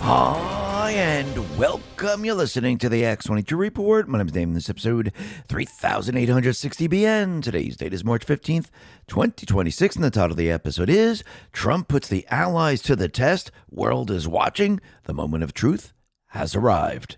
Hi, and welcome. You're listening to the X22 Report. My name is Dave, and this episode 3860 BN. Today's date is March 15th, 2026, and the title of the episode is Trump Puts the Allies to the Test. World is watching. The moment of truth has arrived.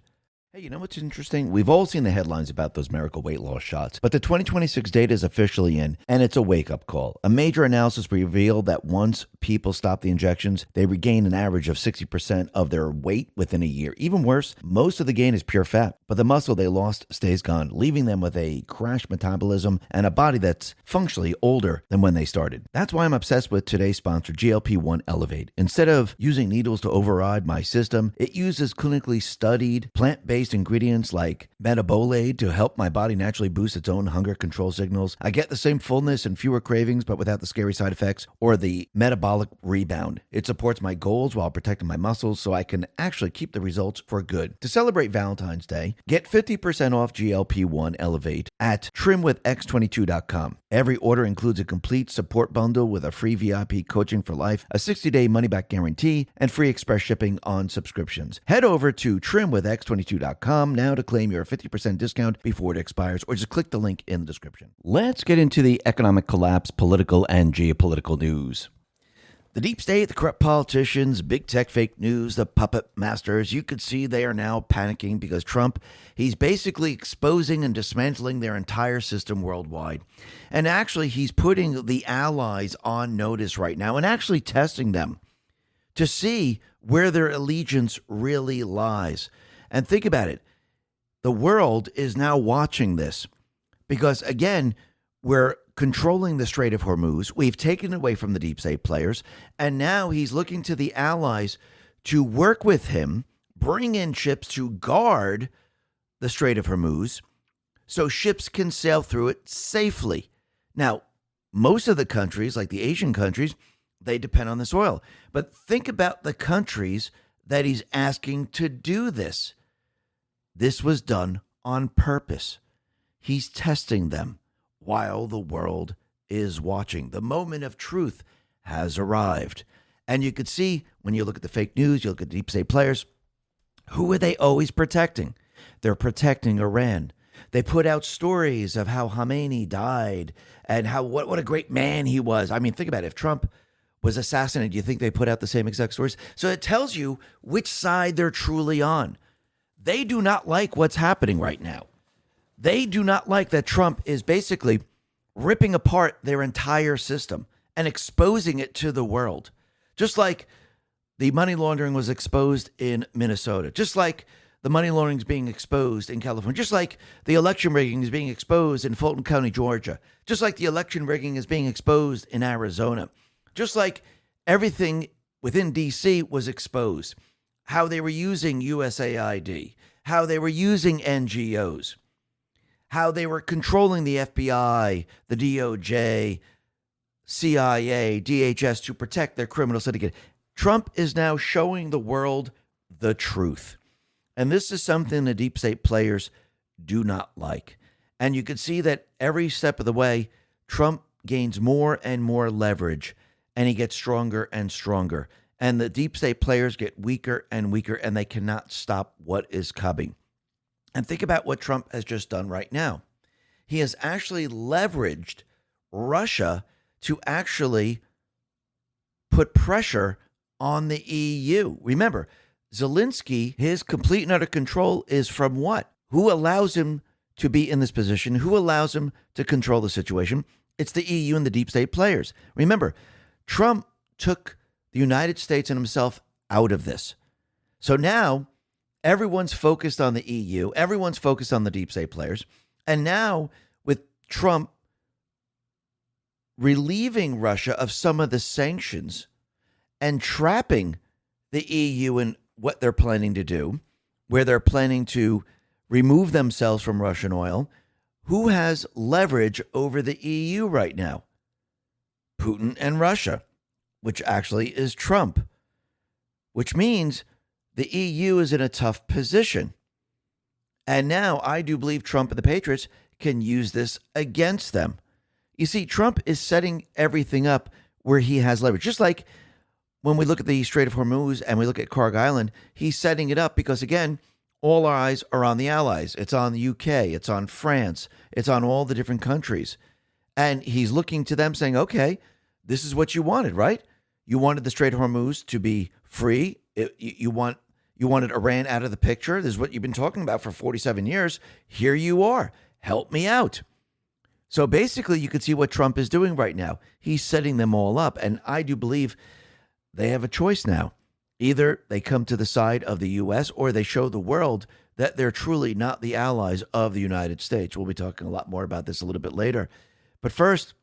Hey, you know what's interesting? We've all seen the headlines about those miracle weight loss shots, but the 2026 data is officially in, and it's a wake-up call. A major analysis revealed that once people stop the injections, they regain an average of 60% of their weight within a year. Even worse, most of the gain is pure fat, but the muscle they lost stays gone, leaving them with a crashed metabolism and a body that's functionally older than when they started. That's why I'm obsessed with today's sponsor, GLP-1 Elevate. Instead of using needles to override my system, it uses clinically studied plant-based ingredients like metabolate to help my body naturally boost its own hunger control signals. I get the same fullness and fewer cravings, but without the scary side effects or the metabolic rebound. It supports my goals while protecting my muscles so I can actually keep the results for good. To celebrate Valentine's Day, get 50% off GLP-1 Elevate at trimwithx22.com. Every order includes a complete support bundle with a free VIP coaching for life, a 60-day money-back guarantee, and free express shipping on subscriptions. Head over to trimwithx22.com now to claim your 50% discount before it expires, or just click the link in the description. Let's get into the economic collapse, political and geopolitical news. The deep state, the corrupt politicians, big tech fake news, the puppet masters, you could see they are now panicking because Trump, he's basically exposing and dismantling their entire system worldwide. And actually, he's putting the allies on notice right now and actually testing them to see where their allegiance really lies. And think about it. The world is now watching this because, again, we're controlling the Strait of Hormuz. We've taken away from the deep state players. And now he's looking to the allies to work with him, bring in ships to guard the Strait of Hormuz so ships can sail through it safely. Now, most of the countries, like the Asian countries, they depend on this oil. But think about the countries that he's asking to do this. This was done on purpose. He's testing them while the world is watching. The moment of truth has arrived. And you could see when you look at the fake news, you look at deep state players, who are they always protecting? They're protecting Iran. They put out stories of how Khamenei died and how what a great man he was. I mean, think about it. If Trump was assassinated, do you think they put out the same exact stories? So it tells you which side they're truly on. They do not like what's happening right now. They do not like that Trump is basically ripping apart their entire system and exposing it to the world. Just like the money laundering was exposed in Minnesota. Just like the money laundering is being exposed in California. Just like the election rigging is being exposed in Fulton County, Georgia. Just like the election rigging is being exposed in Arizona. Just like everything within D.C. was exposed. How they were using USAID, how they were using NGOs, how they were controlling the FBI, the DOJ, CIA, DHS to protect their criminal syndicate. Trump is now showing the world the truth. And this is something the deep state players do not like. And you can see that every step of the way, Trump gains more and more leverage, and he gets stronger and stronger. And the deep state players get weaker and weaker, and they cannot stop what is coming. And think about what Trump has just done right now. He has actually leveraged Russia to actually put pressure on the EU. Remember, Zelensky, his complete and utter control is from what? Who allows him to be in this position? Who allows him to control the situation? It's the EU and the deep state players. Remember, Trump took the United States and himself out of this. So now everyone's focused on the EU. Everyone's focused on the deep state players. And now with Trump relieving Russia of some of the sanctions and trapping the EU in what they're planning to do, where they're planning to remove themselves from Russian oil, who has leverage over the EU right now? Putin and Russia, which actually is Trump, which means the EU is in a tough position. And now I do believe Trump and the Patriots can use this against them. You see, Trump is setting everything up where he has leverage. Just like when we look at the Strait of Hormuz and we look at Karg Island, he's setting it up because, again, all our eyes are on the Allies. It's on the UK. It's on France. It's on all the different countries. And he's looking to them saying, okay, this is what you wanted, right? You wanted the Strait of Hormuz to be free. You wanted Iran out of the picture. This is what you've been talking about for 47 years. Here you are. Help me out. So basically, you can see what Trump is doing right now. He's setting them all up. And I do believe they have a choice now. Either they come to the side of the U.S. or they show the world that they're truly not the allies of the United States. We'll be talking a lot more about this a little bit later. But first,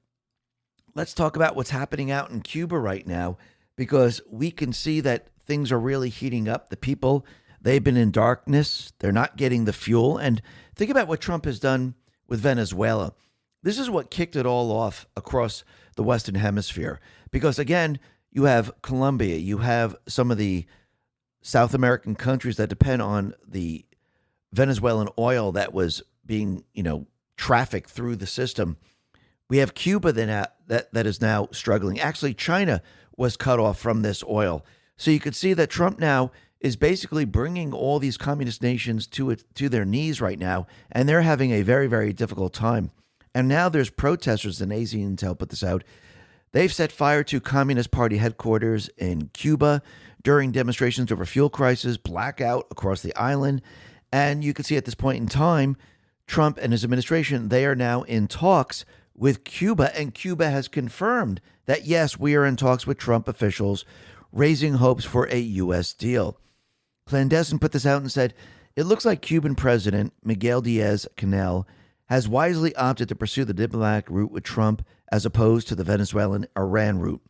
let's talk about what's happening out in Cuba right now, because we can see that things are really heating up. The people, they've been in darkness. They're not getting the fuel. And think about what Trump has done with Venezuela. This is what kicked it all off across the Western Hemisphere. Because again, you have Colombia, you have some of the South American countries that depend on the Venezuelan oil that was being, trafficked through the system. We have Cuba that is now struggling. Actually, China was cut off from this oil. So you could see that Trump now is basically bringing all these communist nations to their knees right now, and they're having a very, very difficult time. And now there's protesters, and AZ Intel put this out. They've set fire to Communist Party headquarters in Cuba during demonstrations over fuel crisis, blackout across the island. And you can see at this point in time, Trump and his administration, they are now in talks with Cuba. And Cuba has confirmed that, yes, we are in talks with Trump officials, raising hopes for a U.S. deal. Clandestine put this out and said, it looks like Cuban President Miguel Diaz-Canel has wisely opted to pursue the diplomatic route with Trump as opposed to the Venezuelan-Iran route.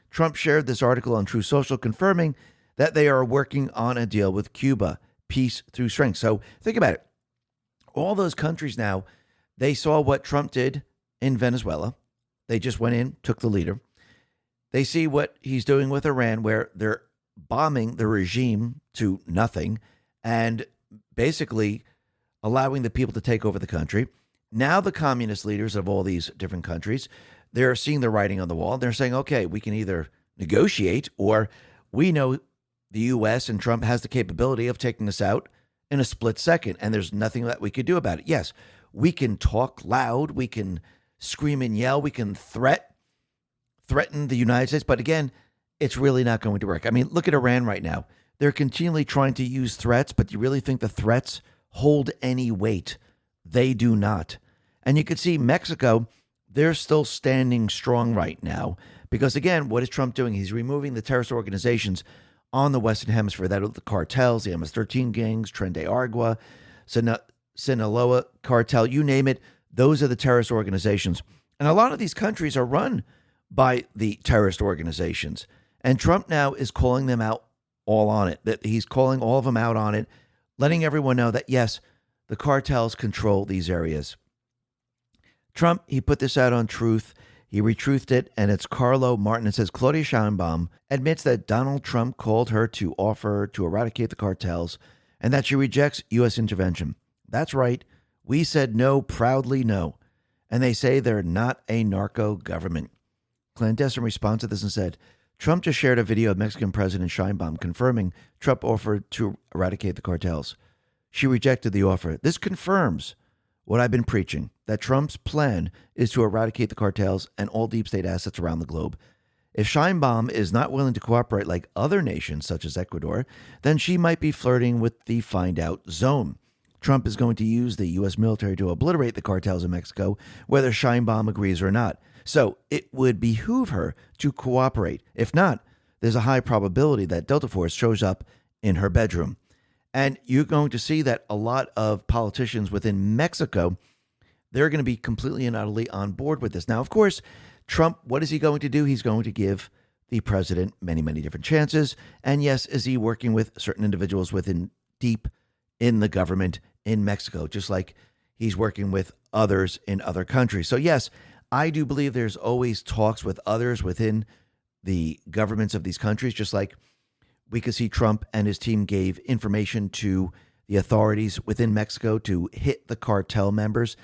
Trump shared this article on Truth Social, confirming that they are working on a deal with Cuba, peace through strength. So think about it. All those countries now, they saw what Trump did in Venezuela. They just went in, took the leader. They see what he's doing with Iran, where they're bombing the regime to nothing and basically allowing the people to take over the country. Now the communist leaders of all these different countries, they're seeing the writing on the wall. They're saying, okay, we can either negotiate, or we know the U.S. and Trump has the capability of taking us out in a split second, and there's nothing that we could do about it. Yes, we can talk loud, we can scream and yell, we can threaten the United States, but again, it's really not going to work. I mean, look at Iran right now. They're continually trying to use threats, but do you really think the threats hold any weight? They do not. And you can see Mexico, they're still standing strong right now because, again, what is Trump doing? He's removing the terrorist organizations on the Western Hemisphere. That are the cartels, the MS-13 gangs, Tren de Aragua, Sinaloa cartel, you name it. Those are the terrorist organizations. And a lot of these countries are run by the terrorist organizations. And Trump now is calling them out all on it. That he's calling all of them out on it, letting everyone know that, yes, the cartels control these areas. Trump, he put this out on Truth. He retruthed it, and it's Carlo Martin. It says, Claudia Sheinbaum admits that Donald Trump called her to offer to eradicate the cartels and that she rejects U.S. intervention. That's right. We said no, proudly no. And they say they're not a narco government. Clandestine responded to this and said, Trump just shared a video of Mexican President Sheinbaum confirming Trump offered to eradicate the cartels. She rejected the offer. This confirms what I've been preaching, that Trump's plan is to eradicate the cartels and all deep state assets around the globe. If Sheinbaum is not willing to cooperate like other nations, such as Ecuador, then she might be flirting with the find out zone. Trump is going to use the U.S. military to obliterate the cartels in Mexico, whether Sheinbaum agrees or not. So it would behoove her to cooperate. If not, there's a high probability that Delta Force shows up in her bedroom. And you're going to see that a lot of politicians within Mexico, they're going to be completely and utterly on board with this. Now, of course, Trump, what is he going to do? He's going to give the president many, many different chances. And yes, is he working with certain individuals within deep in the government in Mexico, just like he's working with others in other countries. So yes, I do believe there's always talks with others within the governments of these countries, just like we could see Trump and his team gave information to the authorities within Mexico to hit the cartel members.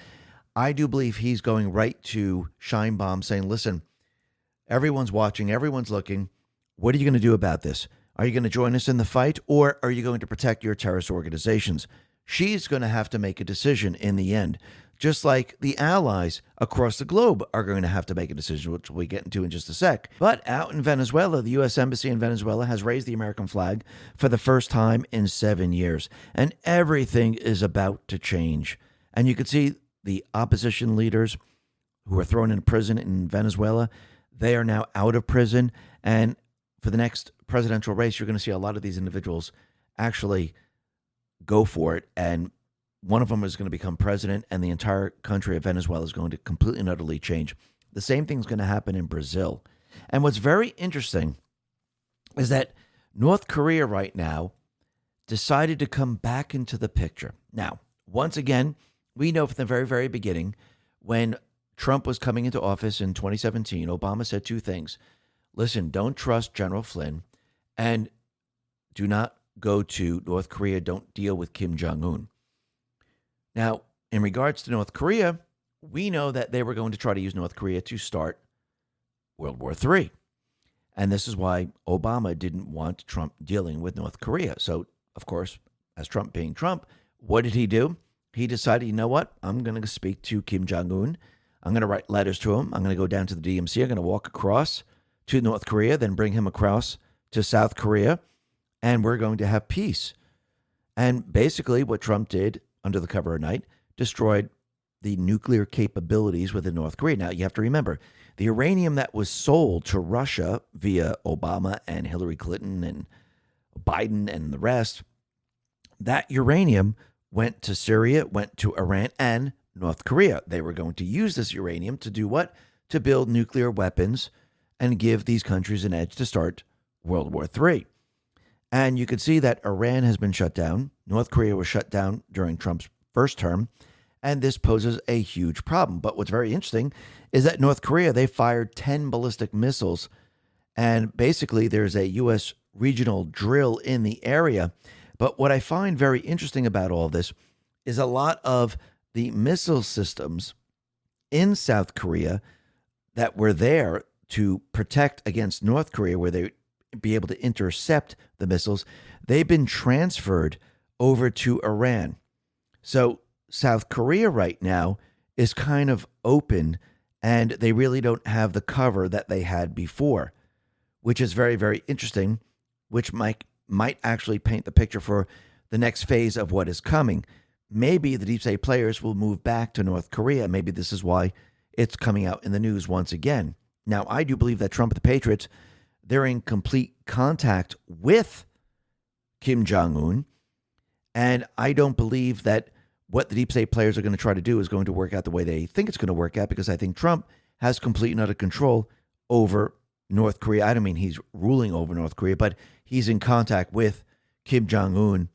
I do believe he's going right to Sheinbaum saying, listen, everyone's watching, everyone's looking. What are you going to do about this? Are you going to join us in the fight, or are you going to protect your terrorist organizations? She's going to have to make a decision in the end, just like the allies across the globe are going to have to make a decision, which we'll get into in just a sec. But out in Venezuela, the U.S. Embassy in Venezuela has raised the American flag for the first time in 7 years, and everything is about to change. And you can see the opposition leaders who were thrown into prison in Venezuela, they are now out of prison. And for the next presidential race, you're going to see a lot of these individuals actually go for it. And one of them is going to become president, and the entire country of Venezuela is going to completely and utterly change. The same thing is going to happen in Brazil. And what's very interesting is that North Korea right now decided to come back into the picture. Now, once again, we know from the very, very beginning, when Trump was coming into office in 2017, Obama said two things. Listen, don't trust General Flynn, and do not go to North Korea. Don't deal with Kim Jong-un. Now, in regards to North Korea, we know that they were going to try to use North Korea to start World War III. And this is why Obama didn't want Trump dealing with North Korea. So, of course, as Trump being Trump, what did he do? He decided, you know what? I'm going to speak to Kim Jong-un. I'm going to write letters to him. I'm going to go down to the DMC. I'm going to walk across to North Korea, then bring him across to South Korea, and we're going to have peace. And basically what Trump did under the cover of night, destroyed the nuclear capabilities within North Korea. Now, you have to remember, the uranium that was sold to Russia via Obama and Hillary Clinton and Biden and the rest, that uranium went to Syria, went to Iran, and North Korea. They were going to use this uranium to do what? To build nuclear weapons and give these countries an edge to start World War III. And you can see that Iran has been shut down. North Korea was shut down during Trump's first term. And this poses a huge problem. But what's very interesting is that North Korea, they fired 10 ballistic missiles. And basically, there's a U.S. regional drill in the area. But what I find very interesting about all this is a lot of the missile systems in South Korea that were there to protect against North Korea, where they be able to intercept the missiles, they've been transferred over to Iran. So South Korea right now is kind of open, and they really don't have the cover that they had before, which is very, very interesting, which might actually paint the picture for the next phase of what is coming. Maybe the deep state players will move back to North Korea. Maybe this is why it's coming out in the news once again. Now, I do believe that Trump and the Patriots, they're in complete contact with Kim Jong-un. And I don't believe that what the deep state players are going to try to do is going to work out the way they think it's going to work out, because I think Trump has complete and utter control over North Korea. I don't mean he's ruling over North Korea, but he's in contact with Kim Jong-un,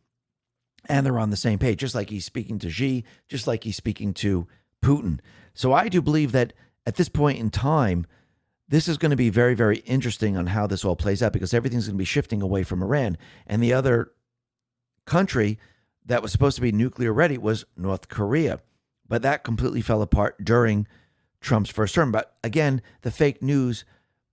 and they're on the same page, just like he's speaking to Xi, just like he's speaking to Putin. So I do believe that at this point in time, this is going to be very, very interesting on how this all plays out, because everything's going to be shifting away from Iran. And the other country that was supposed to be nuclear ready was North Korea. But that completely fell apart during Trump's first term. But again, the fake news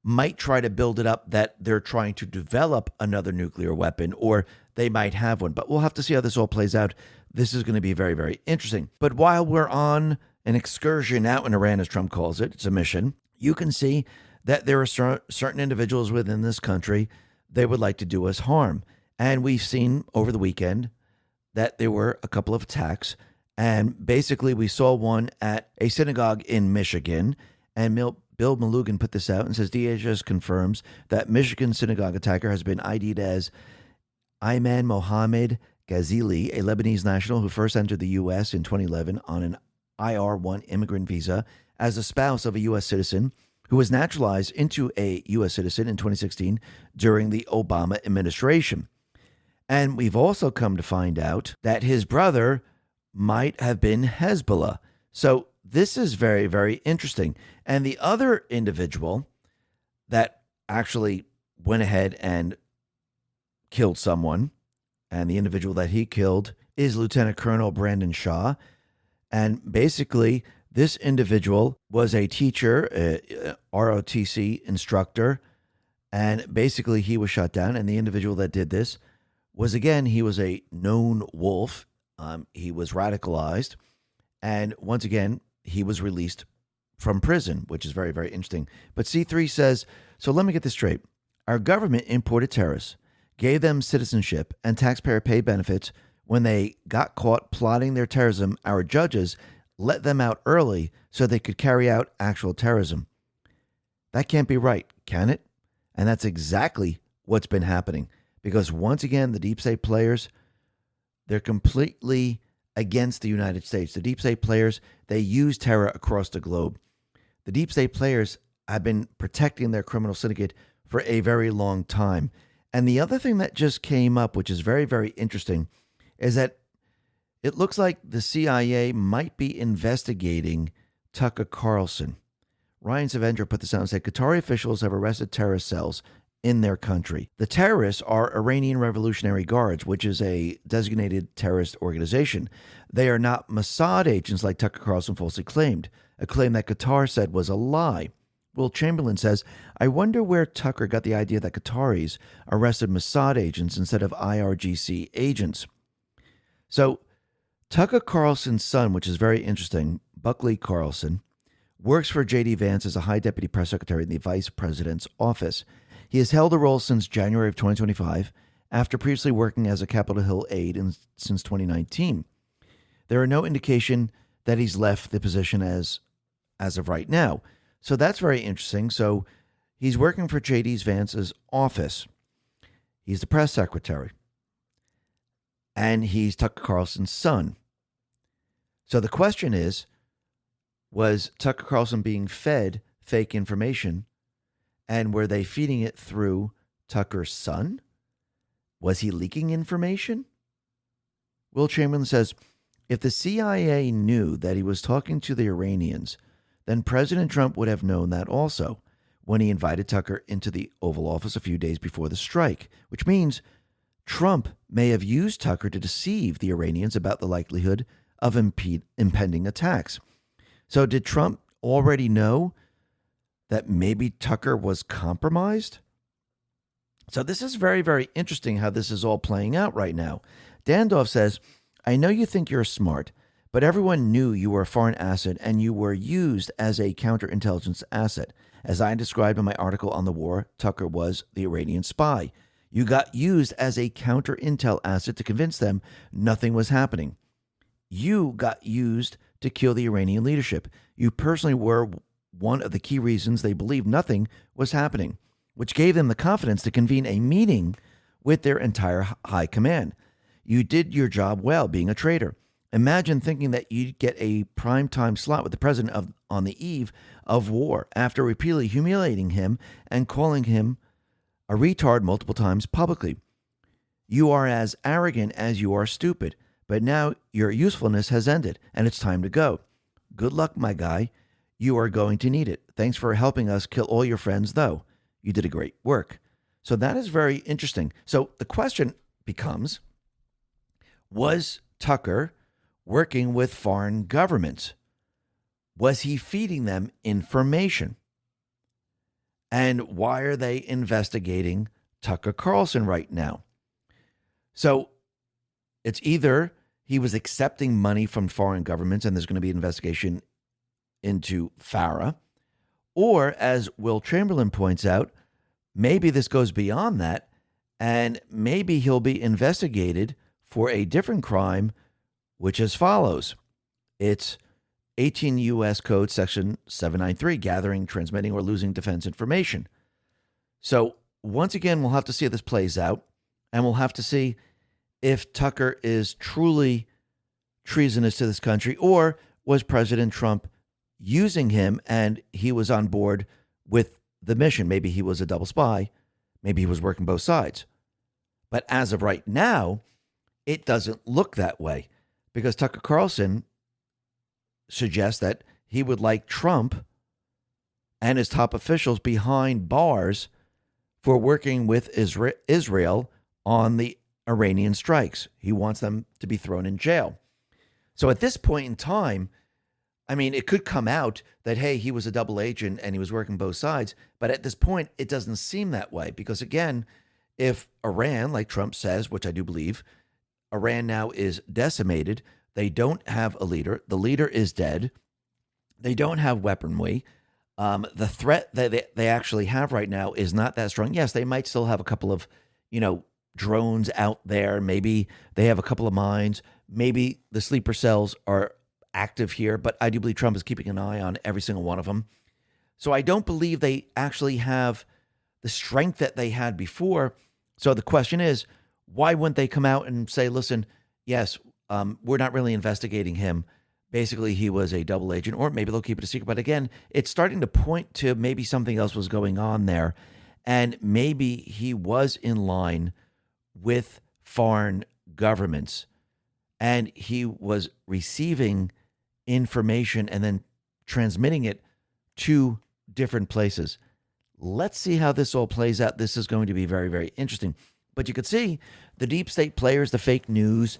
might try to build it up that they're trying to develop another nuclear weapon, or they might have one. But we'll have to see how this all plays out. This is going to be very, very interesting. But while we're on an excursion out in Iran, as Trump calls it, it's a mission, you can see that there are certain individuals within this country, they would like to do us harm. And we've seen over the weekend that there were a couple of attacks. And basically, we saw one at a synagogue in Michigan. And Bill Malugin put this out and says, DHS confirms that Michigan synagogue attacker has been ID'd as Ayman Mohammed Ghazili, a Lebanese national who first entered the U.S. in 2011 on an IR-1 immigrant visa as a spouse of a U.S. citizen who was naturalized into a U.S. citizen in 2016 during the Obama administration. And we've also come to find out that his brother might have been Hezbollah. So this is very, very interesting. And the other individual that actually went ahead and killed someone, and the individual that he killed is Lieutenant Colonel Brandon Shaw. And basically, this individual was a teacher, a ROTC instructor, And basically, he was shot down. And the individual that did this was, again, he was a known wolf. He was radicalized. And once again, he was released from prison, which is very, very interesting. But C3 says, so let me get this straight. Our government imported terrorists, gave them citizenship and taxpayer pay benefits. When they got caught plotting their terrorism, our judges let them out early so they could carry out actual terrorism. That can't be right, can it? And that's exactly what's been happening. Because once again, the deep state players, they're completely against the United States. The deep state players, they use terror across the globe. The deep state players have been protecting their criminal syndicate for a very long time. And the other thing that just came up, which is very, very interesting, is that it looks like the CIA might be investigating Tucker Carlson. Ryan Savendra put this out and said, Qatari officials have arrested terrorist cells in their country. The terrorists are Iranian Revolutionary Guards, which is a designated terrorist organization. They are not Mossad agents like Tucker Carlson falsely claimed, a claim that Qatar said was a lie. Will Chamberlain says, I wonder where Tucker got the idea that Qataris arrested Mossad agents instead of IRGC agents. So Tucker Carlson's son, which is very interesting, Buckley Carlson, works for J.D. Vance as a high deputy press secretary in the vice president's office. He has held the role since January of 2025, after previously working as a Capitol Hill aide since 2019. There are no indication that he's left the position as of right now. So that's very interesting. So he's working for J.D. Vance's office. He's the press secretary. And he's Tucker Carlson's son. So the question is, was Tucker Carlson being fed fake information? And were they feeding it through Tucker's son? Was he leaking information? Will Chamberlain says, if the CIA knew that he was talking to the Iranians, then President Trump would have known that also when he invited Tucker into the Oval Office a few days before the strike, which means Trump may have used Tucker to deceive the Iranians about the likelihood of impending attacks. So did Trump already know that maybe Tucker was compromised? So this is very, very interesting how this is all playing out right now. Dandorf says, I know you think you're smart, but everyone knew you were a foreign asset and you were used as a counterintelligence asset. As I described in my article on the war, Tucker was the Iranian spy. You got used as a counter-intel asset to convince them nothing was happening. You got used to kill the Iranian leadership. You personally were one of the key reasons they believed nothing was happening, which gave them the confidence to convene a meeting with their entire high command. You did your job well, being a traitor. Imagine thinking that you'd get a primetime slot with the president on the eve of war after repeatedly humiliating him and calling him a retard multiple times publicly. You are as arrogant as you are stupid, but now your usefulness has ended and it's time to go. Good luck, my guy. You are going to need it. Thanks for helping us kill all your friends, though. You did a great work. So that is very interesting. So the question becomes, was Tucker working with foreign governments? Was he feeding them information? And why are they investigating Tucker Carlson right now? So it's either he was accepting money from foreign governments and there's going to be an investigation into Farah, or as Will Chamberlain points out, maybe this goes beyond that and maybe he'll be investigated for a different crime, which as follows. It's 18 U.S. Code Section 793, gathering, transmitting, or losing defense information. So once again, we'll have to see how this plays out, and we'll have to see if Tucker is truly treasonous to this country, or was President Trump using him and he was on board with the mission. Maybe he was a double spy. Maybe he was working both sides. But as of right now, it doesn't look that way, because Tucker Carlson suggests that he would like Trump and his top officials behind bars for working with Israel on the Iranian strikes. He wants them to be thrown in jail. So at this point in time, I mean, it could come out that, hey, he was a double agent and he was working both sides. But at this point, it doesn't seem that way because, again, if Iran, like Trump says, which I do believe, Iran now is decimated, they don't have a leader. The leader is dead. They don't have weaponry. The threat that they actually have right now is not that strong. Yes, they might still have a couple of, drones out there. Maybe they have a couple of mines. Maybe the sleeper cells are active here, but I do believe Trump is keeping an eye on every single one of them. So I don't believe they actually have the strength that they had before. So the question is, why wouldn't they come out and say, listen, yes, we're not really investigating him. Basically, he was a double agent, or maybe they'll keep it a secret. But again, it's starting to point to maybe something else was going on there. And maybe he was in line with foreign governments and he was receiving information and then transmitting it to different places. Let's see how this all plays out. This is going to be very, very interesting. But you could see the deep state players, the fake news,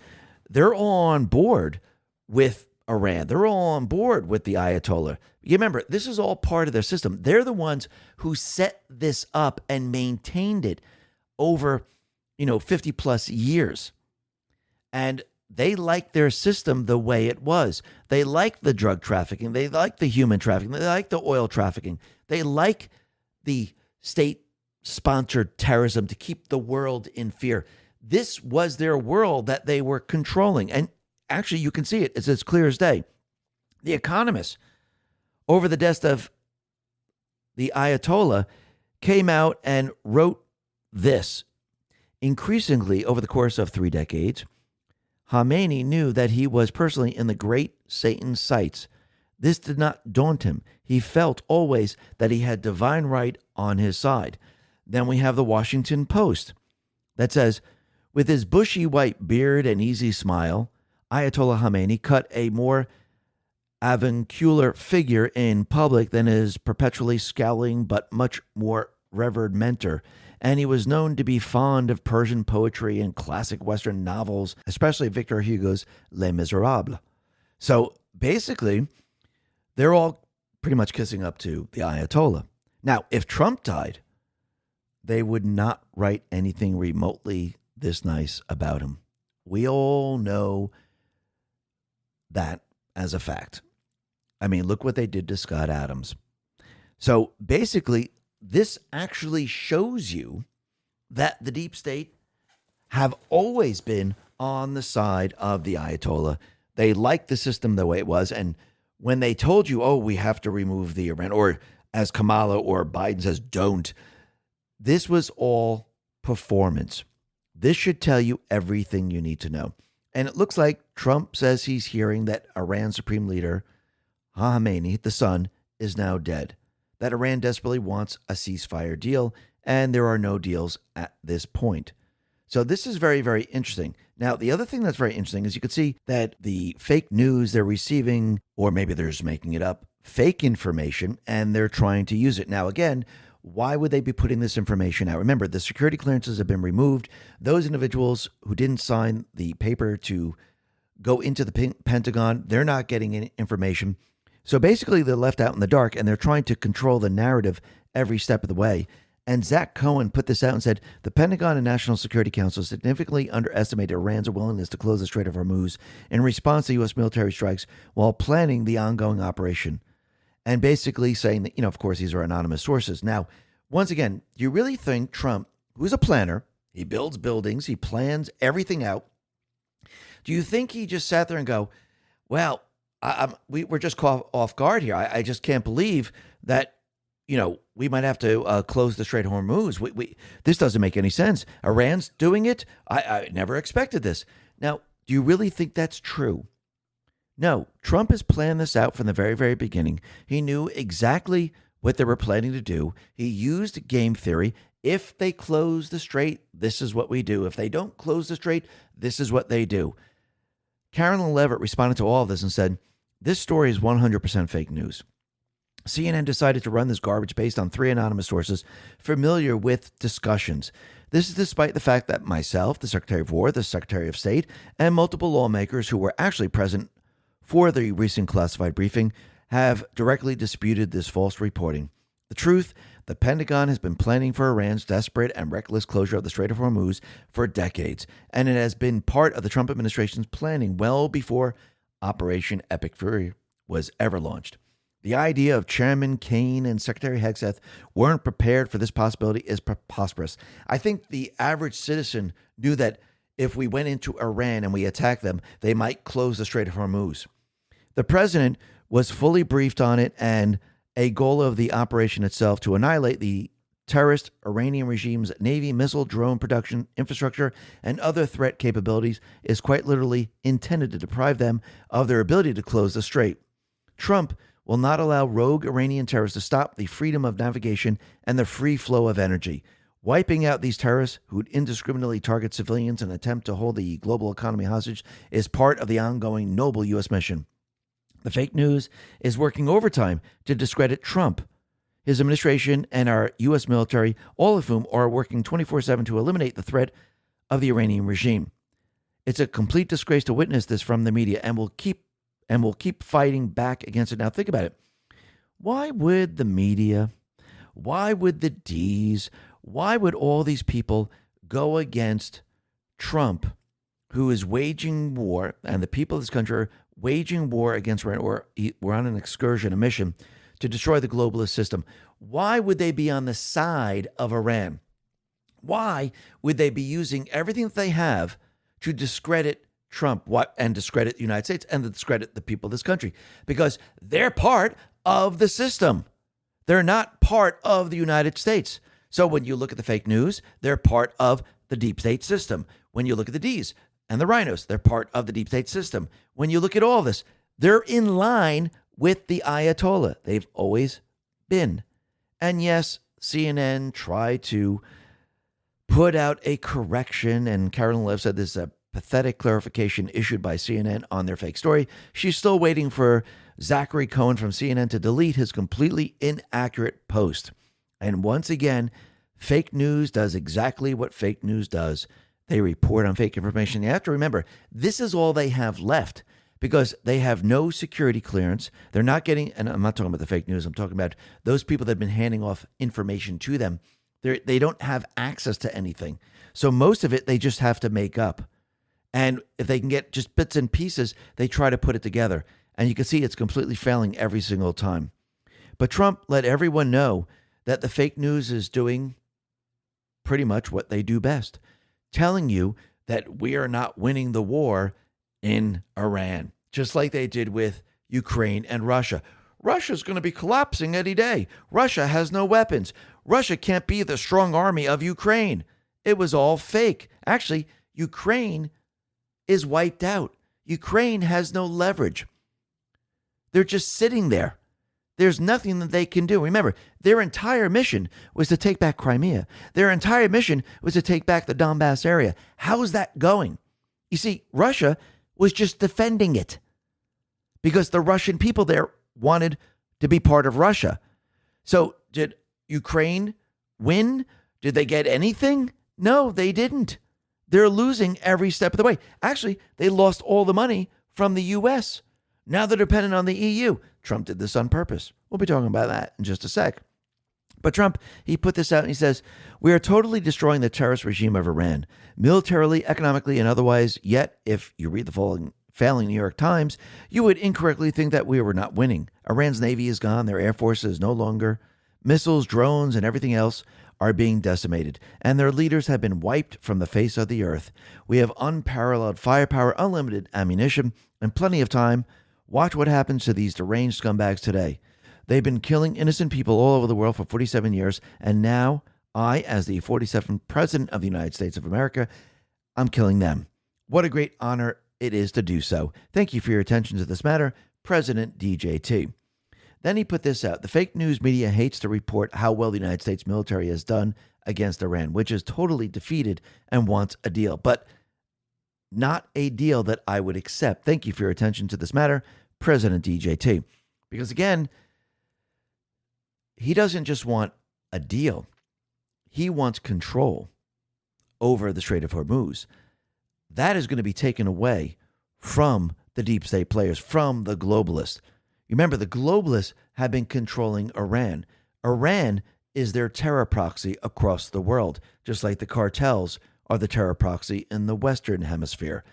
they're all on board with Iran. They're all on board with the Ayatollah. You remember, this is all part of their system. They're the ones who set this up and maintained it over, 50 plus years. And they like their system the way it was. They like the drug trafficking. They like the human trafficking. They like the oil trafficking. They like the state-sponsored terrorism to keep the world in fear. This was their world that they were controlling. And actually, you can see it. It's as clear as day. The Economist, over the death of the Ayatollah, came out and wrote this. Increasingly, over the course of 3 decades, Khamenei knew that he was personally in the great Satan's sights. This did not daunt him. He felt always that he had divine right on his side. Then we have the Washington Post that says, with his bushy white beard and easy smile, Ayatollah Khamenei cut a more avuncular figure in public than his perpetually scowling but much more revered mentor. And he was known to be fond of Persian poetry and classic Western novels, especially Victor Hugo's Les Miserables. So basically, they're all pretty much kissing up to the Ayatollah. Now, if Trump died, they would not write anything remotely this nice about him. We all know that as a fact. I mean, look what they did to Scott Adams. So basically, this actually shows you that the deep state have always been on the side of the Ayatollah. They liked the system the way it was. And when they told you, oh, we have to remove the Iran, or as Kamala or Biden says, don't, this was all performance. This should tell you everything you need to know. And it looks like Trump says he's hearing that Iran's supreme leader, Khamenei, the son, is now dead. That Iran desperately wants a ceasefire deal, and there are no deals at this point. So this is very, very interesting. Now, the other thing that's very interesting is you can see that the fake news they're receiving, or maybe they're just making it up, fake information, and they're trying to use it. Now, again, why would they be putting this information out? Remember, the security clearances have been removed. Those individuals who didn't sign the paper to go into the Pentagon, they're not getting any information. So basically, they're left out in the dark, and they're trying to control the narrative every step of the way. And Zach Cohen put this out and said, the Pentagon and National Security Council significantly underestimated Iran's willingness to close the Strait of Hormuz in response to U.S. military strikes while planning the ongoing operation. And basically saying that, of course, these are anonymous sources. Now, once again, do you really think Trump, who's a planner, he builds buildings, he plans everything out, do you think he just sat there and go, well, we're just caught off guard here. I just can't believe that, we might have to close the Strait of Hormuz. This doesn't make any sense. Iran's doing it. I never expected this. Now, do you really think that's true? No, Trump has planned this out from the very, very beginning. He knew exactly what they were planning to do. He used game theory. If they close the strait, this is what we do. If they don't close the strait, this is what they do. Carolyn Levitt responded to all of this and said, this story is 100% fake news. CNN decided to run this garbage based on 3 anonymous sources familiar with discussions. This is despite the fact that myself, the Secretary of War, the Secretary of State, and multiple lawmakers who were actually present for the recent classified briefing have directly disputed this false reporting. The truth, the Pentagon has been planning for Iran's desperate and reckless closure of the Strait of Hormuz for decades, and it has been part of the Trump administration's planning well before Operation Epic Fury was ever launched. The idea of Chairman Kane and Secretary Hegseth weren't prepared for this possibility is preposterous. I think the average citizen knew that if we went into Iran and we attacked them, they might close the Strait of Hormuz. The president was fully briefed on it, and a goal of the operation itself to annihilate the terrorist Iranian regime's Navy missile drone production infrastructure and other threat capabilities is quite literally intended to deprive them of their ability to close the strait. Trump will not allow rogue Iranian terrorists to stop the freedom of navigation and the free flow of energy. Wiping out these terrorists who indiscriminately target civilians and attempt to hold the global economy hostage is part of the ongoing noble U.S. mission. The fake news is working overtime to discredit Trump, his administration, and our U.S. military, all of whom are working 24/7 to eliminate the threat of the Iranian regime. It's a complete disgrace to witness this from the media, and we'll keep fighting back against it. Now, think about it. Why would the media, why would the Ds, why would all these people go against Trump, who is waging war, and the people of this country are waging war against Iran, or we're on an excursion, a mission to destroy the globalist system? Why would they be on the side of Iran? Why would they be using everything that they have to discredit Trump and discredit the United States and to discredit the people of this country? Because they're part of the system. They're not part of the United States. So when you look at the fake news, they're part of the deep state system. When you look at the Ds and the rhinos, they're part of the deep state system. When you look at all this, they're in line with the Ayatollah. They've always been. And yes, CNN tried to put out a correction, and Carolyn Lev said this is a pathetic clarification issued by CNN on their fake story. She's still waiting for Zachary Cohen from CNN to delete his completely inaccurate post. And once again, fake news does exactly what fake news does. They report on fake information. You have to remember, this is all they have left because they have no security clearance. They're not getting, and I'm not talking about the fake news, I'm talking about those people that have been handing off information to them. They don't have access to anything. So most of it, they just have to make up. And if they can get just bits and pieces, they try to put it together. And you can see it's completely failing every single time. But Trump let everyone know that the fake news is doing pretty much what they do best, telling you that we are not winning the war in Iran, just like they did with Ukraine and Russia. Russia's going to be collapsing any day. Russia has no weapons. Russia can't be the strong army of Ukraine. It was all fake. Actually, Ukraine is wiped out. Ukraine has no leverage. They're just sitting there. There's nothing that they can do. Remember, their entire mission was to take back Crimea. Their entire mission was to take back the Donbass area. How's that going? You see, Russia was just defending it because the Russian people there wanted to be part of Russia. So did Ukraine win? Did they get anything? No, they didn't. They're losing every step of the way. Actually, they lost all the money from the U.S. Now they're dependent on the EU. Trump did this on purpose. We'll be talking about that in just a sec. But Trump, he put this out and he says, we are totally destroying the terrorist regime of Iran, militarily, economically, and otherwise. Yet, if you read the failing New York Times, you would incorrectly think that we were not winning. Iran's Navy is gone. Their Air Force is no longer. Missiles, drones, and everything else are being decimated, and their leaders have been wiped from the face of the earth. We have unparalleled firepower, unlimited ammunition, and plenty of time. Watch what happens to these deranged scumbags today. They've been killing innocent people all over the world for 47 years, and now I, as the 47th President of the United States of America, I'm killing them. What a great honor it is to do so. Thank you for your attention to this matter, President DJT. Then he put this out. The fake news media hates to report how well the United States military has done against Iran, which is totally defeated and wants a deal, but not a deal that I would accept. Thank you for your attention to this matter, President DJT. Because again, he doesn't just want a deal. He wants control over the Strait of Hormuz. That is going to be taken away from the deep state players, from the globalists. Remember, the globalists have been controlling Iran. Iran is their terror proxy across the world, just like the cartels are the terror proxy in the Western Hemisphere.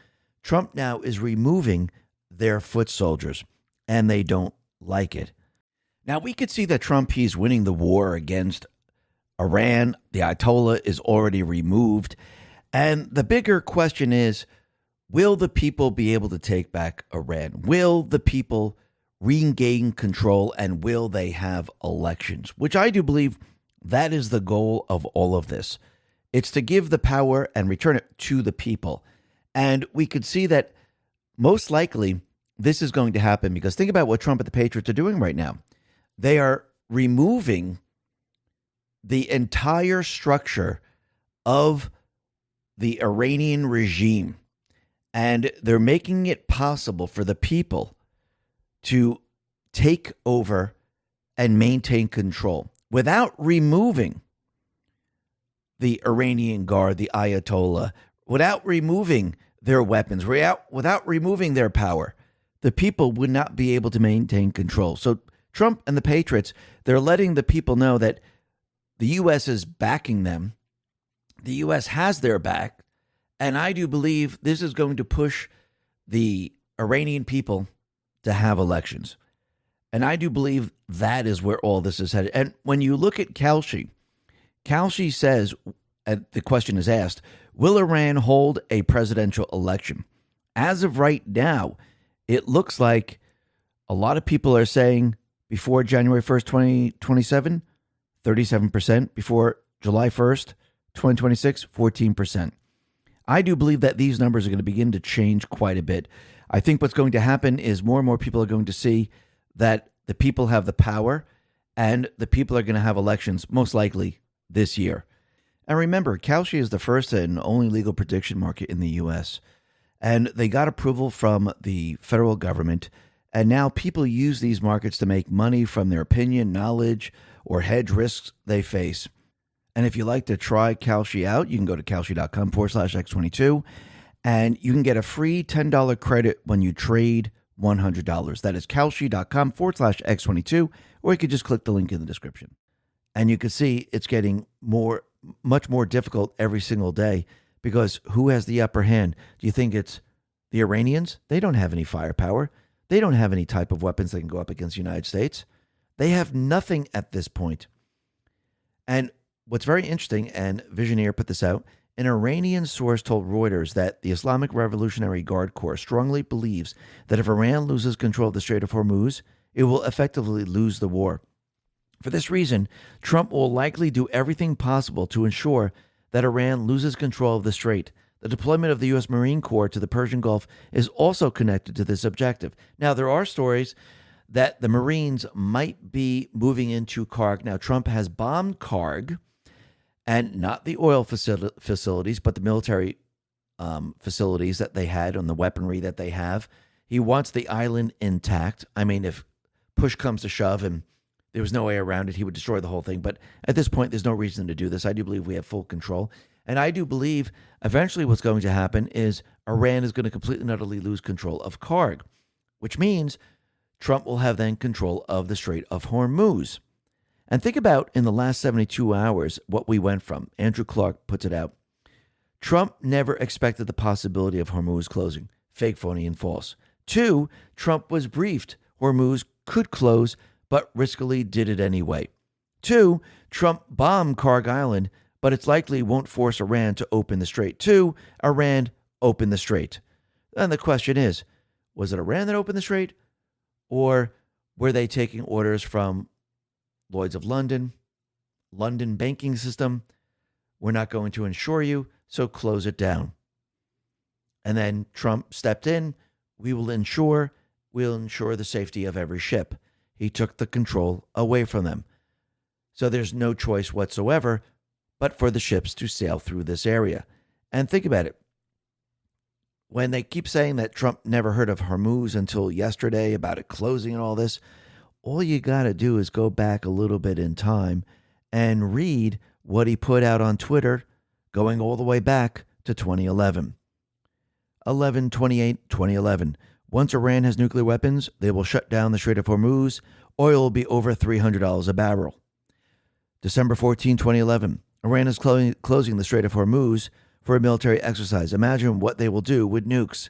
Trump now is removing their foot soldiers, and they don't like it. Now, we could see that Trump, he's winning the war against Iran. The Ayatollah is already removed. And the bigger question is, will the people be able to take back Iran? Will the people regain control, and will they have elections? Which I do believe that is the goal of all of this. It's to give the power and return it to the people. And we could see that most likely this is going to happen, because think about what Trump and the Patriots are doing right now. They are removing the entire structure of the Iranian regime, and they're making it possible for the people to take over and maintain control without removing the Iranian Guard, the Ayatollah, without removing their weapons, without removing their power. The people would not be able to maintain control. So Trump and the Patriots, they're letting the people know that the U.S. is backing them. The U.S. has their back. And I do believe this is going to push the Iranian people to have elections. And I do believe that is where all this is headed. And when you look at Kalshi says, the question is asked, will Iran hold a presidential election? As of right now, it looks like a lot of people are saying before January 1st, 2027, 37%. Before July 1st, 2026, 14%. I do believe that these numbers are going to begin to change quite a bit. I think what's going to happen is more and more people are going to see that the people have the power, and the people are going to have elections most likely this year. And remember, Kalshi is the first and only legal prediction market in the U.S., and they got approval from the federal government, and now people use these markets to make money from their opinion, knowledge, or hedge risks they face. And if you like to try Kalshi out, you can go to kalshi.com/X22, and you can get a free $10 credit when you trade $100. That is kalshi.com/X22, or you could just click the link in the description. And you can see it's getting much more difficult every single day, because who has the upper hand? Do you think it's the Iranians? They don't have any firepower. They don't have any type of weapons that can go up against the United States. They have nothing at this point. And what's very interesting, and Visioneer put this out, an Iranian source told Reuters that the Islamic Revolutionary Guard Corps strongly believes that if Iran loses control of the Strait of Hormuz, it will effectively lose the war. For this reason, Trump will likely do everything possible to ensure that Iran loses control of the strait. The deployment of the U.S. Marine Corps to the Persian Gulf is also connected to this objective. Now, there are stories that the Marines might be moving into Karg. Now, Trump has bombed Karg, and not the oil facilities, but the military facilities that they had and the weaponry that they have. He wants the island intact. I mean, if push comes to shove and there was no way around it, he would destroy the whole thing. But at this point, there's no reason to do this. I do believe we have full control. And I do believe eventually what's going to happen is Iran is going to completely and utterly lose control of Karg, which means Trump will have then control of the Strait of Hormuz. And think about in the last 72 hours what we went from. Andrew Clark puts it out. Trump never expected the possibility of Hormuz closing. Fake, phony, and false. 2, Trump was briefed Hormuz could close, but riskily did it anyway. 2, Trump bombed Karg Island, but it's likely won't force Iran to open the strait. 2, Iran opened the strait. And the question is, was it Iran that opened the strait, or were they taking orders from Lloyd's of London, London banking system? We're not going to insure you, so close it down. And then Trump stepped in. We'll ensure the safety of every ship. He took the control away from them. So there's no choice whatsoever but for the ships to sail through this area. And think about it. When they keep saying that Trump never heard of Hormuz until yesterday about it closing and all this, all you got to do is go back a little bit in time and read what he put out on Twitter going all the way back to 2011. 11/28/2011. Once Iran has nuclear weapons, they will shut down the Strait of Hormuz. Oil will be over $300 a barrel. December 14, 2011. Iran is closing the Strait of Hormuz for a military exercise. Imagine what they will do with nukes.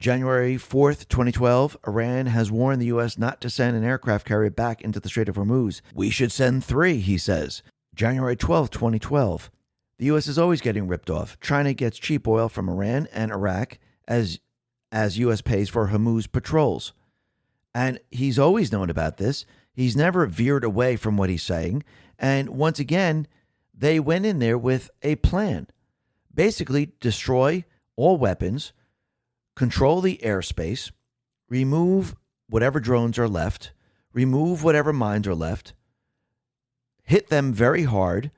January 4th, 2012, Iran has warned the U.S. not to send an aircraft carrier back into the Strait of Hormuz. We should send 3, he says. January 12th, 2012. The U.S. is always getting ripped off. China gets cheap oil from Iran and Iraq as U.S. pays for Hormuz patrols. And he's always known about this. He's never veered away from what he's saying. And once again, they went in there with a plan. Basically, destroy all weapons, control the airspace, remove whatever drones are left, remove whatever mines are left, hit them very hard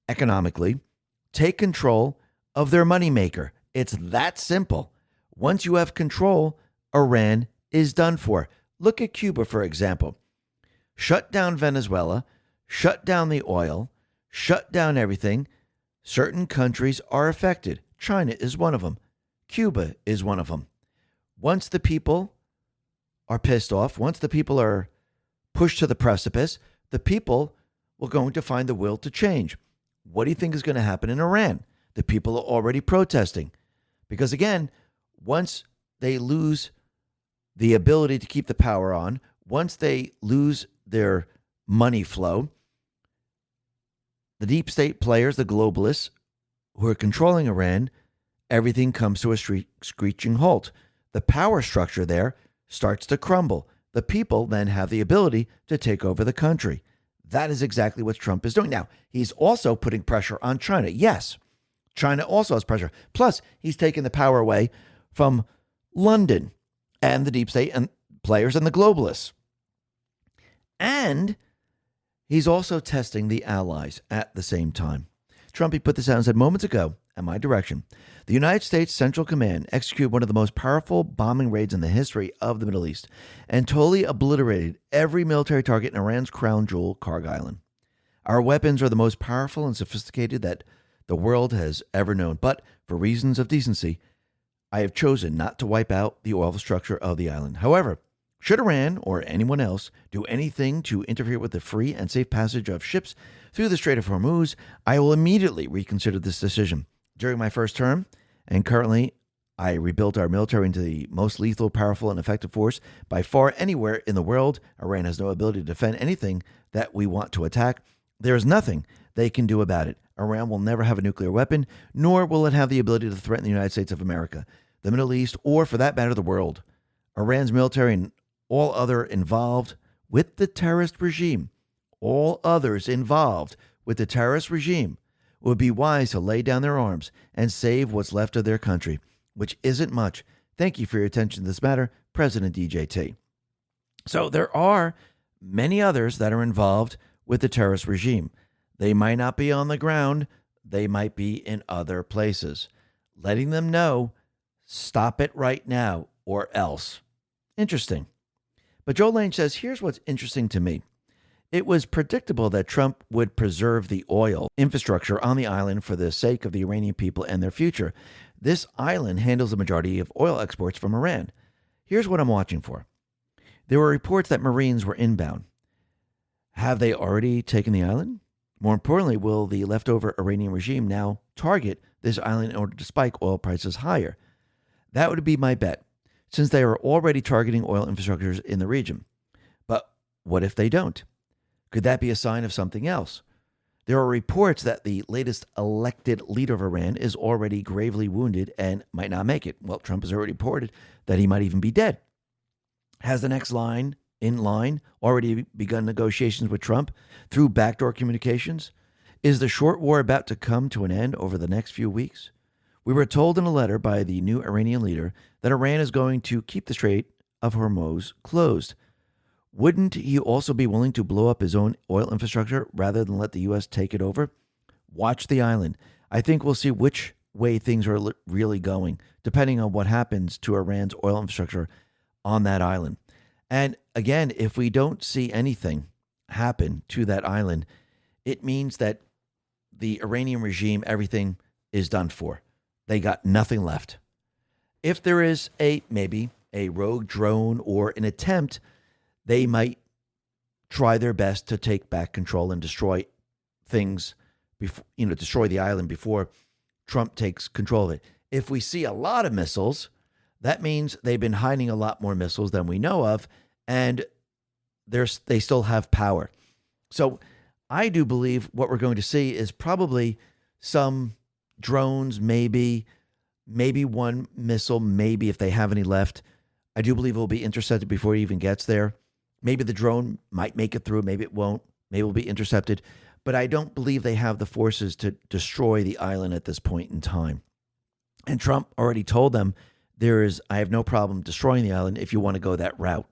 economically, take control of their moneymaker. It's that simple. Once you have control, Iran is done for. Look at Cuba, for example. Shut down Venezuela, shut down the oil, shut down everything. Certain countries are affected. China is one of them. Cuba is one of them. Once the people are pissed off, once the people are pushed to the precipice, the people will going to find the will to change. What do you think is going to happen in Iran? The people are already protesting. Because again, once they lose the ability to keep the power on, once they lose their money flow, the deep state players, the globalists who are controlling Iran, everything comes to a screeching halt. The power structure there starts to crumble. The people then have the ability to take over the country. That is exactly what Trump is doing. Now, he's also putting pressure on China. Yes, China also has pressure. Plus, he's taking the power away from London and the deep state and players and the globalists. And he's also testing the allies at the same time. Trump, he put this out and said moments ago, at my direction, the United States Central Command executed one of the most powerful bombing raids in the history of the Middle East and totally obliterated every military target in Iran's crown jewel, Karg Island. Our weapons are the most powerful and sophisticated that the world has ever known. But for reasons of decency, I have chosen not to wipe out the oil structure of the island. However, should Iran or anyone else do anything to interfere with the free and safe passage of ships through the Strait of Hormuz, I will immediately reconsider this decision. During my first term, and currently, I rebuilt our military into the most lethal, powerful, and effective force by far anywhere in the world. Iran has no ability to defend anything that we want to attack. There is nothing they can do about it. Iran will never have a nuclear weapon, nor will it have the ability to threaten the United States of America, the Middle East, or for that matter, the world. Iran's military and all other involved with the terrorist regime, all others involved with the terrorist regime, would be wise to lay down their arms and save what's left of their country, which isn't much. Thank you for your attention to this matter, President DJT. So there are many others that are involved with the terrorist regime. They might not be on the ground. They might be in other places. Letting them know, stop it right now or else. Interesting. But Joe Lane says, here's what's interesting to me. It was predictable that Trump would preserve the oil infrastructure on the island for the sake of the Iranian people and their future. This island handles the majority of oil exports from Iran. Here's what I'm watching for. There were reports that Marines were inbound. Have they already taken the island? More importantly, will the leftover Iranian regime now target this island in order to spike oil prices higher? That would be my bet, since they are already targeting oil infrastructures in the region. But what if they don't? Could that be a sign of something else? There are reports that the latest elected leader of Iran is already gravely wounded and might not make it. Well, Trump has already reported that he might even be dead. Has the next line in line already begun negotiations with Trump through backdoor communications? Is the short war about to come to an end over the next few weeks? We were told in a letter by the new Iranian leader that Iran is going to keep the Strait of Hormuz closed. Wouldn't he also be willing to blow up his own oil infrastructure rather than let the U.S. take it over? Watch the island. I think we'll see which way things are really going, depending on what happens to Iran's oil infrastructure on that island. And again, if we don't see anything happen to that island, it means that the Iranian regime, everything is done for. They got nothing left. if there is maybe a rogue drone or an attempt, they might try their best to take back control and destroy things before, destroy the island before Trump takes control of it. If we see a lot of missiles, that means they've been hiding a lot more missiles than we know of, and they still have power. So I do believe what we're going to see is probably some drones, maybe one missile, maybe if they have any left. I do believe it will be intercepted before it even gets there. Maybe the drone might make it through, maybe it won't, maybe it will be intercepted. But I don't believe they have the forces to destroy the island at this point in time. And Trump already told them I have no problem destroying the island if you want to go that route.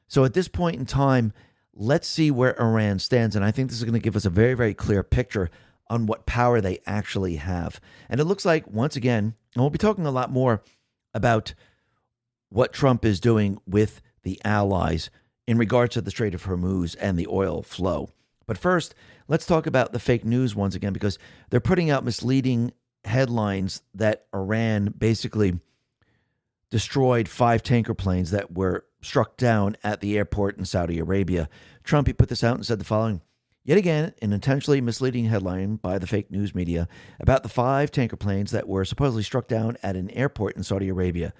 So at this point in time, let's see where Iran stands. And I think this is going to give us a very, very clear picture on what power they actually have. And it looks like, once again, and we'll be talking a lot more about what Trump is doing with the allies in regards to the Strait of Hormuz and the oil flow. But first, let's talk about the fake news once again, because they're putting out misleading headlines that Iran basically destroyed 5 tanker planes that were struck down at the airport in Saudi Arabia. Trump, he put this out and said the following: yet again, an intentionally misleading headline by the fake news media about the 5 tanker planes that were supposedly struck down at an airport in Saudi Arabia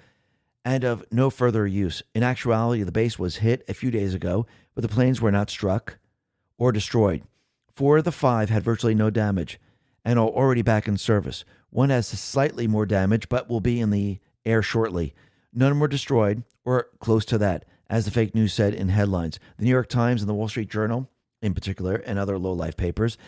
and of no further use. In actuality, the base was hit a few days ago, but the planes were not struck or destroyed. 4 of the 5 had virtually no damage and are already back in service. One has slightly more damage, but will be in the air shortly. None were destroyed or close to that, as the fake news said in headlines. The New York Times and the Wall Street Journal, in particular, and other low-life papers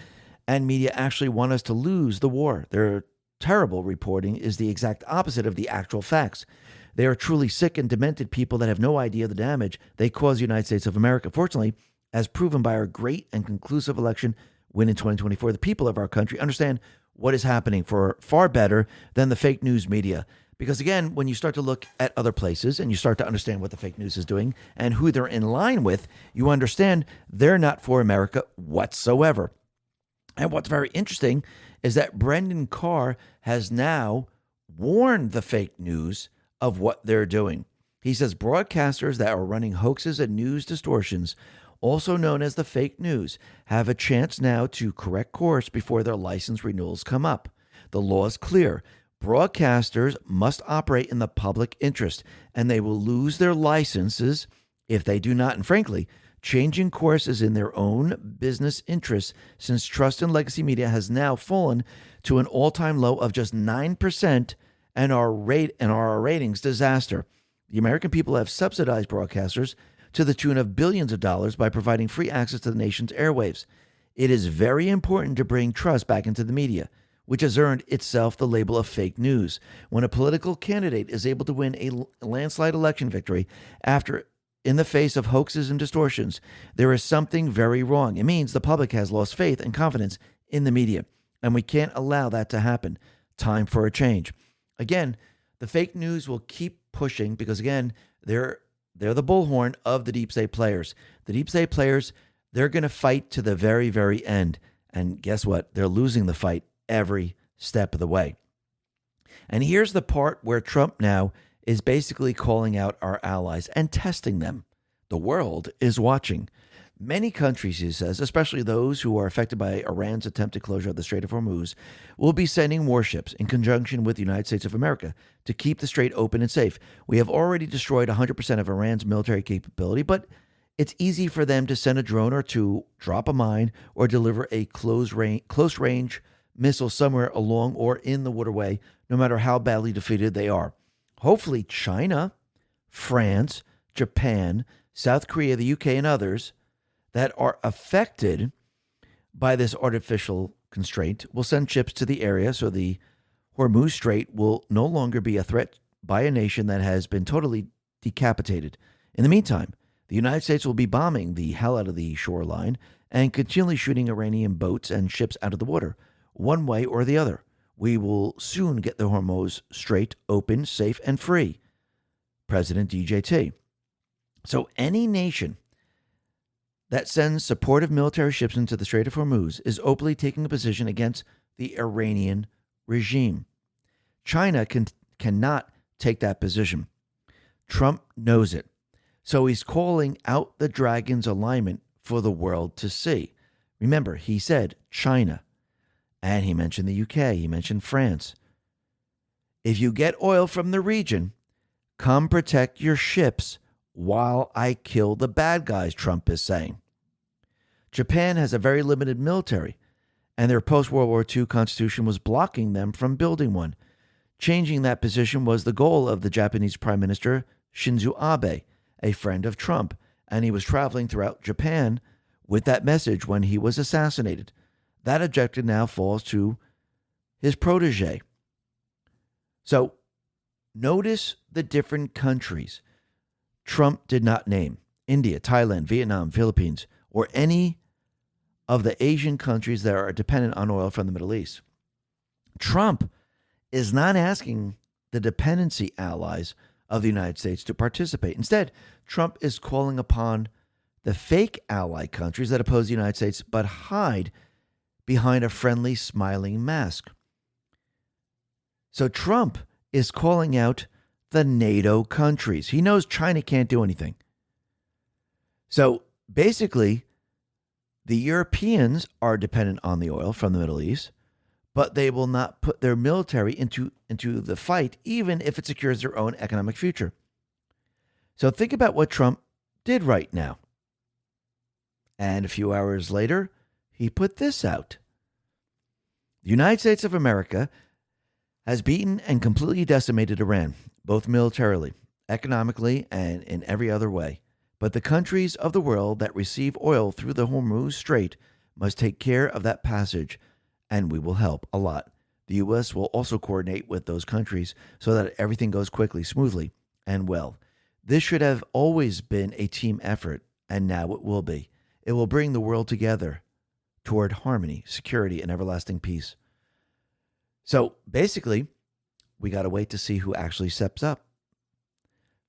and media actually want us to lose the war. Their terrible reporting is the exact opposite of the actual facts. They are truly sick and demented people that have no idea the damage they cause the United States of America. Fortunately, as proven by our great and conclusive election win in 2024, the people of our country understand what is happening for far better than the fake news media. Because again, when you start to look at other places and you start to understand what the fake news is doing and who they're in line with, you understand they're not for America whatsoever. And what's very interesting is that Brendan Carr has now warned the fake news of what they're doing. He says broadcasters that are running hoaxes and news distortions, also known as the fake news, have a chance now to correct course before their license renewals come up. The law is clear. Broadcasters must operate in the public interest, and they will lose their licenses if they do not. And frankly, changing course is in their own business interests, since trust in legacy media has now fallen to an all-time low of just 9%, and our ratings disaster. The American people have subsidized broadcasters to the tune of billions of dollars by providing free access to the nation's airwaves. It is very important to bring trust back into the media, which has earned itself the label of fake news. When a political candidate is able to win a landslide election victory in the face of hoaxes and distortions, there is something very wrong. It means the public has lost faith and confidence in the media, and we can't allow that to happen. Time for a change. Again, the fake news will keep pushing because, again, they're the bullhorn of the deep state players. The deep state players, they're going to fight to the very, very end. And guess what? They're losing the fight every step of the way. And here's the part where Trump now is basically calling out our allies and testing them. The world is watching. Many countries, he says, especially those who are affected by Iran's attempted closure of the Strait of Hormuz, will be sending warships in conjunction with the United States of America to keep the strait open and safe. We have already destroyed 100% of Iran's military capability, but it's easy for them to send a drone or two, drop a mine, or deliver a close-range missile somewhere along or in the waterway, no matter how badly defeated they are. Hopefully China, France, Japan, South Korea, the UK, and others that are affected by this artificial constraint will send ships to the area so the Hormuz Strait will no longer be a threat by a nation that has been totally decapitated. In the meantime, the United States will be bombing the hell out of the shoreline and continually shooting Iranian boats and ships out of the water, one way or the other. We will soon get the Hormuz Strait open, safe, and free. President DJT. So any nation that sends supportive military ships into the Strait of Hormuz is openly taking a position against the Iranian regime. China cannot take that position. Trump knows it. So he's calling out the dragon's alignment for the world to see. Remember, he said China, and he mentioned the UK, he mentioned France. If you get oil from the region, come protect your ships while I kill the bad guys, Trump is saying. Japan has a very limited military, and their post-World War II constitution was blocking them from building one. Changing that position was the goal of the Japanese Prime Minister Shinzo Abe, a friend of Trump, and he was traveling throughout Japan with that message when he was assassinated. That objective now falls to his protege. So notice the different countries Trump did not name: India, Thailand, Vietnam, Philippines, or any of the Asian countries that are dependent on oil from the Middle East. Trump is not asking the dependency allies of the United States to participate. Instead, Trump is calling upon the fake ally countries that oppose the United States but hide behind a friendly, smiling mask. So Trump is calling out the NATO countries. He knows China can't do anything. So basically, the Europeans are dependent on the oil from the Middle East, but they will not put their military into the fight, even if it secures their own economic future. So think about what Trump did right now. And a few hours later, he put this out. The United States of America has beaten and completely decimated Iran, both militarily, economically, and in every other way. But the countries of the world that receive oil through the Hormuz Strait must take care of that passage, and we will help a lot. The U.S. will also coordinate with those countries so that everything goes quickly, smoothly, and well. This should have always been a team effort, and now it will be. It will bring the world together toward harmony, security, and everlasting peace. So basically, we got to wait to see who actually steps up.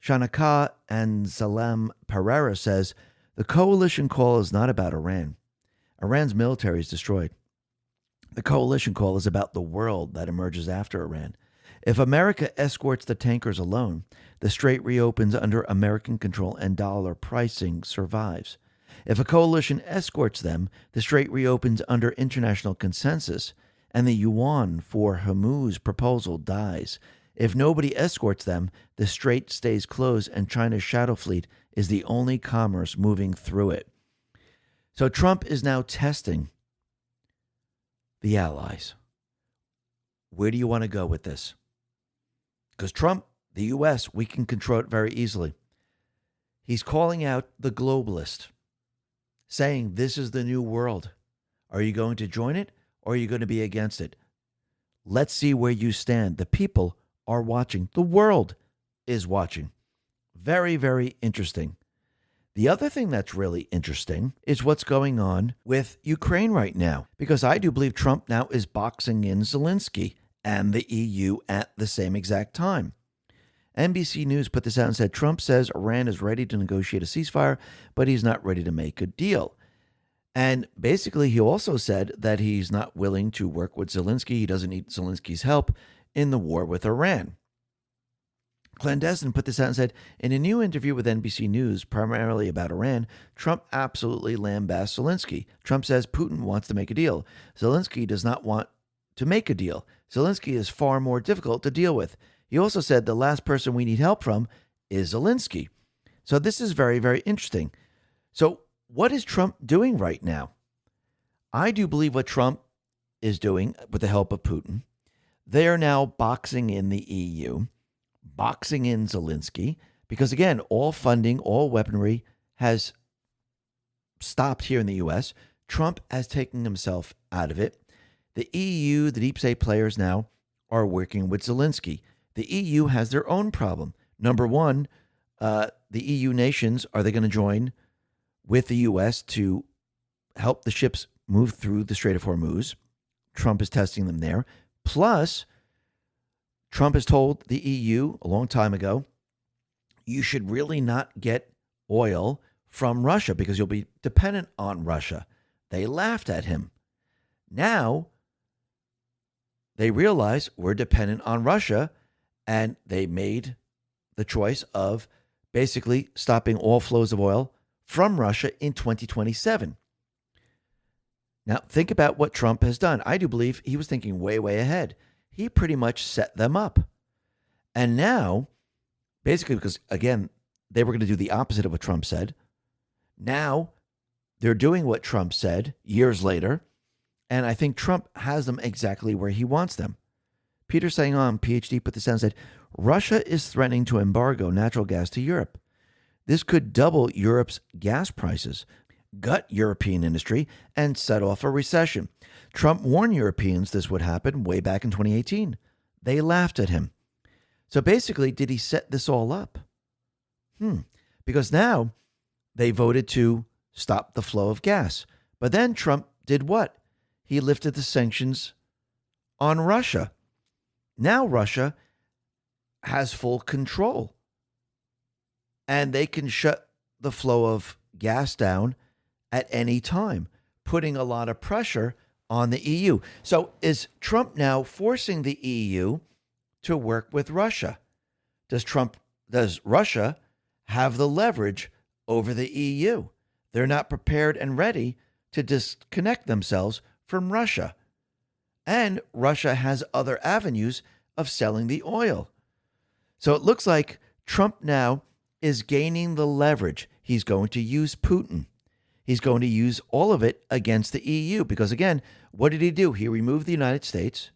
Shanaka and Salam Pereira says, the coalition call is not about Iran. Iran's military is destroyed. The coalition call is about the world that emerges after Iran. If America escorts the tankers alone, the strait reopens under American control and dollar pricing survives. If a coalition escorts them, the strait reopens under international consensus, and the yuan for Hormuz proposal dies. If nobody escorts them, the strait stays closed, and China's shadow fleet is the only commerce moving through it. So Trump is now testing the allies. Where do you want to go with this? Because Trump, the U.S., we can control it very easily. He's calling out the globalist, saying this is the new world. Are you going to join it, or are you going to be against it? Let's see where you stand. The people are watching. The world is watching. Very, very interesting. The other thing that's really interesting is what's going on with Ukraine right now, because I do believe Trump now is boxing in Zelensky and the EU at the same exact time. NBC News put this out and said, Trump says Iran is ready to negotiate a ceasefire, but he's not ready to make a deal. And basically, he also said that he's not willing to work with Zelensky. He doesn't need Zelensky's help in the war with Iran. Clandestine put this out and said, in a new interview with NBC News, primarily about Iran, Trump absolutely lambasts Zelensky. Trump says Putin wants to make a deal. Zelensky does not want to make a deal. Zelensky is far more difficult to deal with. He also said the last person we need help from is Zelensky. So this is very, very interesting. So what is Trump doing right now? I do believe what Trump is doing with the help of Putin, they are now boxing in the EU, boxing in Zelensky, because again, all funding, all weaponry has stopped here in the U.S. Trump has taken himself out of it. The EU, the deep state players now are working with Zelensky. The EU has their own problem. Number one, the EU nations, are they going to join with the U.S. to help the ships move through the Strait of Hormuz? Trump is testing them there. Plus, Trump has told the EU a long time ago, you should really not get oil from Russia because you'll be dependent on Russia. They laughed at him. Now, they realize we're dependent on Russia, And they made the choice of basically stopping all flows of oil from Russia in 2027. Now, think about what Trump has done. I do believe he was thinking way, way ahead. He pretty much set them up. And now, basically, because, again, they were going to do the opposite of what Trump said. Now, they're doing what Trump said years later. And I think Trump has them exactly where he wants them. Peter Sagan, PhD, put this down and said, Russia is threatening to embargo natural gas to Europe. This could double Europe's gas prices, gut European industry, and set off a recession. Trump warned Europeans this would happen way back in 2018. They laughed at him. So basically, did he set this all up? Because now they voted to stop the flow of gas. But then Trump did what? He lifted the sanctions on Russia. Now Russia has full control. And they can shut the flow of gas down at any time, putting a lot of pressure on the EU. So is Trump now forcing the EU to work with Russia? Does Russia have the leverage over the EU? They're not prepared and ready to disconnect themselves from Russia. And Russia has other avenues of selling the oil. So it looks like Trump now is gaining the leverage. He's going to use Putin. He's going to use all of it against the EU because, again, what did he do? He removed the United States,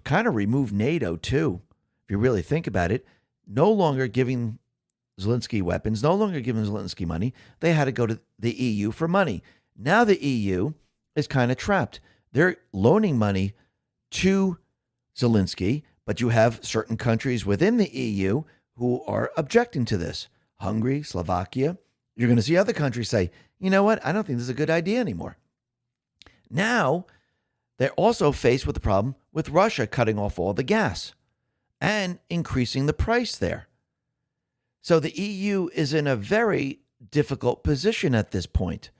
kind of removed NATO too, if you really think about it, no longer giving Zelensky weapons, no longer giving Zelensky money. They had to go to the EU for money. Now the EU is kind of trapped. They're loaning money to Zelensky, but you have certain countries within the EU who are objecting to this. Hungary, Slovakia. You're going to see other countries say, you know what? I don't think this is a good idea anymore. Now, they're also faced with the problem with Russia cutting off all the gas and increasing the price there. So the EU is in a very difficult position at this point.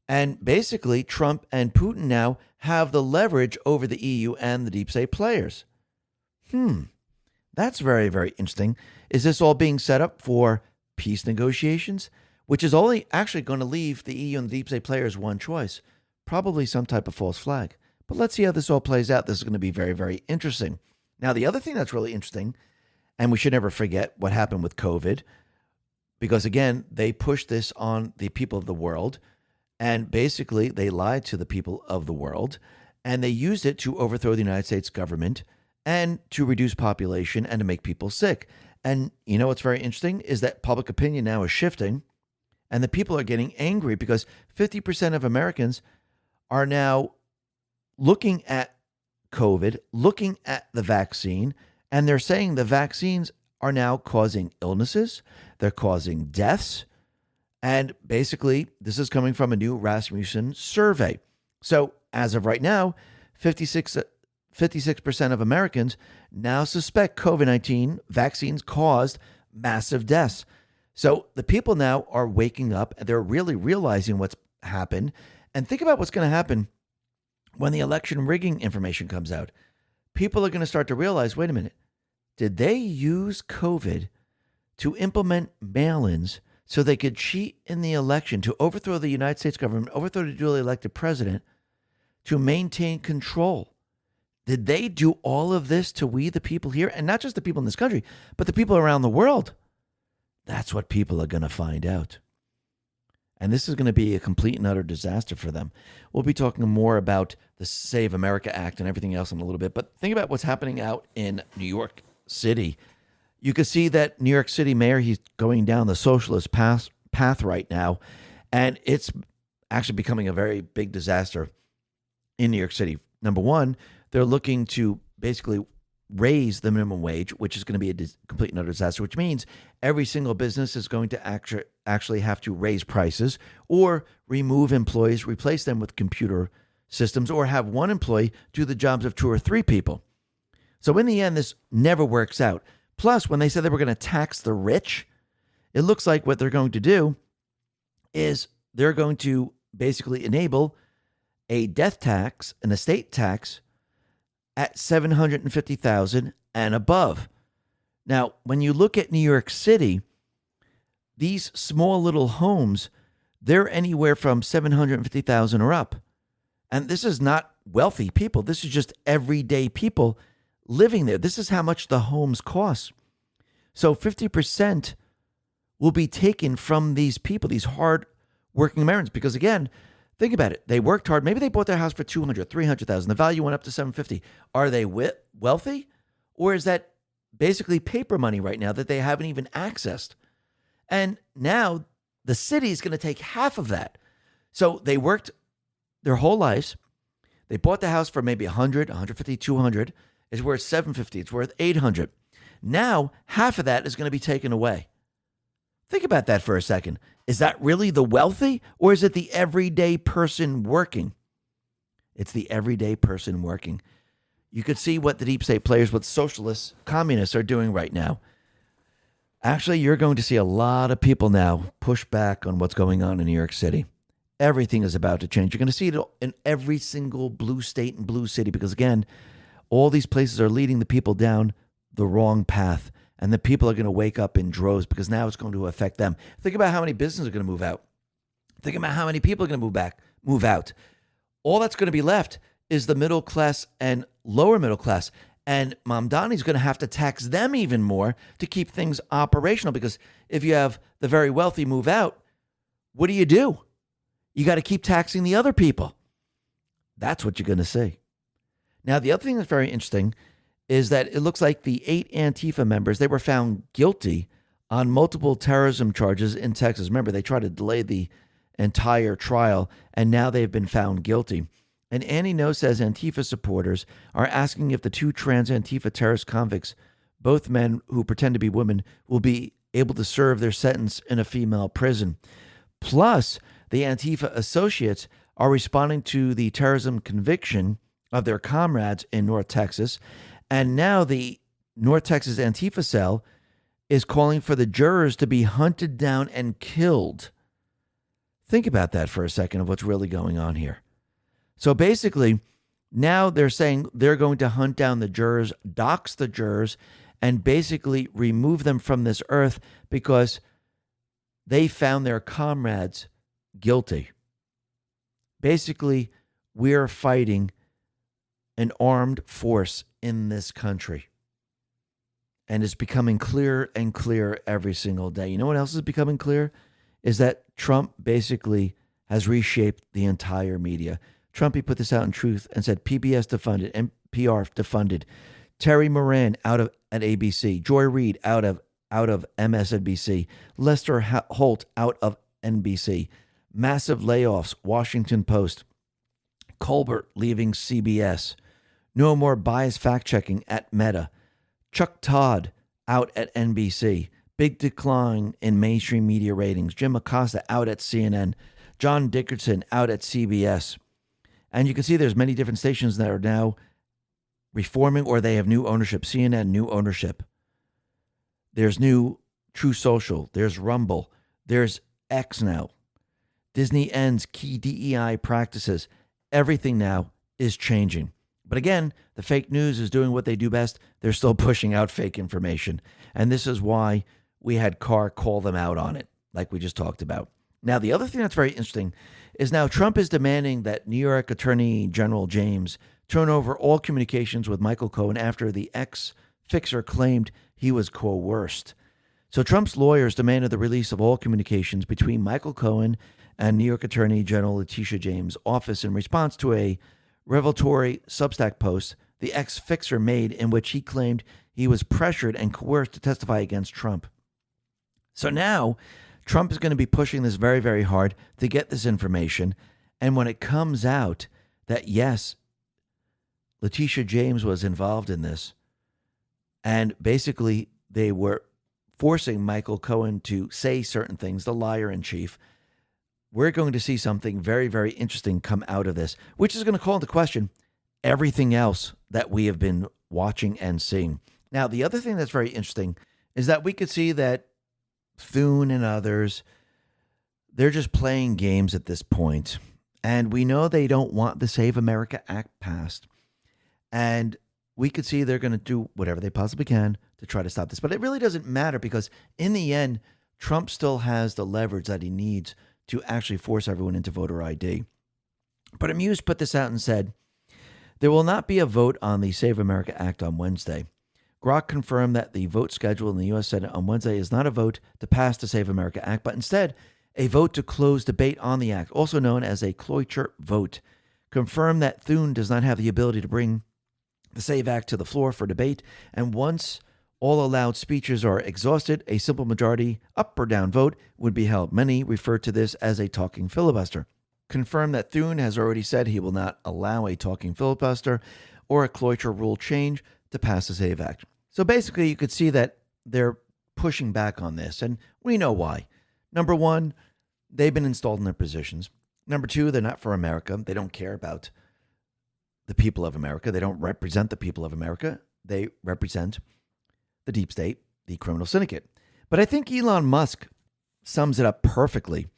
And basically, Trump and Putin now have the leverage over the EU and the deep state players. That's very, very interesting. Is this all being set up for peace negotiations, which is only actually going to leave the EU and the deep state players one choice, probably some type of false flag. But let's see how this all plays out. This is going to be very, very interesting. Now, the other thing that's really interesting, and we should never forget what happened with COVID, because, again, they pushed this on the people of the world, and basically they lied to the people of the world, and they used it to overthrow the United States government and to reduce population and to make people sick. And you know what's very interesting is that public opinion now is shifting, and the people are getting angry because 50% of Americans are now looking at COVID, looking at the vaccine, and they're saying the vaccines are now causing illnesses, they're causing deaths, and basically this is coming from a new Rasmussen survey. So as of right now, 56% of Americans now suspect COVID-19 vaccines caused massive deaths. So the people now are waking up and they're really realizing what's happened. And think about what's going to happen when the election rigging information comes out. People are going to start to realize, wait a minute, did they use COVID to implement mail-ins so they could cheat in the election, to overthrow the United States government, overthrow the duly elected president, to maintain control? Did they do all of this to we the people here? And not just the people in this country, but the people around the world. That's what people are going to find out. And this is going to be a complete and utter disaster for them. We'll be talking more about the Save America Act and everything else in a little bit. But think about what's happening out in New York City. You can see that New York City mayor, he's going down the socialist path right now. And it's actually becoming a very big disaster in New York City. Number one, they're looking to basically raise the minimum wage, which is going to be a complete and utter disaster, which means every single business is going to actually have to raise prices or remove employees, replace them with computer systems, or have one employee do the jobs of two or three people. So in the end, this never works out. Plus, when they said they were going to tax the rich, it looks like what they're going to do is they're going to basically enable a death tax, an estate tax, at $750,000 and above. Now, when you look at New York City, these small little homes, they're anywhere from 750,000 or up. And this is not wealthy people. This is just everyday people living there. This is how much the homes cost. So 50% will be taken from these people, these hard working Americans. Because again, think about it. They worked hard. Maybe they bought their house for 200, 300,000. The value went up to 750. Are they wealthy? Or is that basically paper money right now that they haven't even accessed? And now the city is going to take half of that. So they worked their whole lives. They bought the house for maybe 100, 150, 200. It's worth 750. It's worth 800. Now half of that is going to be taken away. Think about that for a second. Is that really the wealthy, or is it the everyday person working? It's the everyday person working. You could see what the deep state players, what socialists, communists are doing right now. Actually, you're going to see a lot of people now push back on what's going on in New York City. Everything is about to change. You're going to see it in every single blue state and blue city because, again, all these places are leading the people down the wrong path. And the people are going to wake up in droves because now it's going to affect them. Think about how many businesses are going to move out. Think about how many people are going to move out. All that's going to be left is the middle class and lower middle class. And Mamdani's going to have to tax them even more to keep things operational because if you have the very wealthy move out, what do? You got to keep taxing the other people. That's what you're going to see. Now, the other thing that's very interesting is that it looks like the 8 Antifa members, they were found guilty on multiple terrorism charges in Texas. Remember, they tried to delay the entire trial, and now they've been found guilty. And Annie No says Antifa supporters are asking if the 2 trans Antifa terrorist convicts, both men who pretend to be women, will be able to serve their sentence in a female prison. Plus, the Antifa associates are responding to the terrorism conviction of their comrades in North Texas. And now the North Texas Antifa cell is calling for the jurors to be hunted down and killed. Think about that for a second of what's really going on here. So basically, now they're saying they're going to hunt down the jurors, dox the jurors, and basically remove them from this earth because they found their comrades guilty. Basically, we're fighting an armed force in this country. And it's becoming clearer and clearer every single day. You know what else is becoming clear? Is that Trump basically has reshaped the entire media. Trump, he put this out in Truth and said PBS defunded, NPR defunded, Terry Moran out of at ABC, Joy Reid out of MSNBC, Lester Holt out of NBC, massive layoffs, Washington Post, Colbert leaving CBS, no more bias fact-checking at Meta, Chuck Todd out at NBC, big decline in mainstream media ratings, Jim Acosta out at CNN, John Dickerson out at CBS. And you can see there's many different stations that are now reforming or they have new ownership. CNN, new ownership. There's new True Social. There's Rumble. There's X now. Disney ends key DEI practices. Everything now is changing. But again, the fake news is doing what they do best. They're still pushing out fake information. And this is why we had Carr call them out on it, like we just talked about. Now, the other thing that's very interesting is now Trump is demanding that New York Attorney General James turn over all communications with Michael Cohen after the ex-fixer claimed he was coerced. So Trump's lawyers demanded the release of all communications between Michael Cohen and New York Attorney General Letitia James' office in response to a revelatory Substack post the ex-fixer made in which he claimed he was pressured and coerced to testify against Trump. So now Trump is going to be pushing this very, very hard to get this information. And when it comes out that, yes, Letitia James was involved in this, and basically they were forcing Michael Cohen to say certain things, the liar in chief, we're going to see something very, very interesting come out of this, which is going to call into question everything else that we have been watching and seeing. Now, the other thing that's very interesting is that we could see that Thune and others, they're just playing games at this point. And we know they don't want the Save America Act passed. And we could see they're going to do whatever they possibly can to try to stop this. But it really doesn't matter because in the end, Trump still has the leverage that he needs to actually force everyone into voter ID. But Amuse put this out and said, there will not be a vote on the Save America Act on Wednesday. Grok confirmed that the vote scheduled in the U.S. Senate on Wednesday is not a vote to pass the Save America Act, but instead a vote to close debate on the act, also known as a cloture vote. Confirmed that Thune does not have the ability to bring the SAVE Act to the floor for debate, and once all allowed speeches are exhausted, a simple majority up or down vote would be held. Many refer to this as a talking filibuster. Confirmed that Thune has already said he will not allow a talking filibuster or a cloture rule change to pass the SAVE Act. So basically, you could see that they're pushing back on this, and we know why. Number one, they've been installed in their positions. Number two, they're not for America. They don't care about the people of America. They don't represent the people of America. They represent the deep state, the criminal syndicate. But I think Elon Musk sums it up perfectly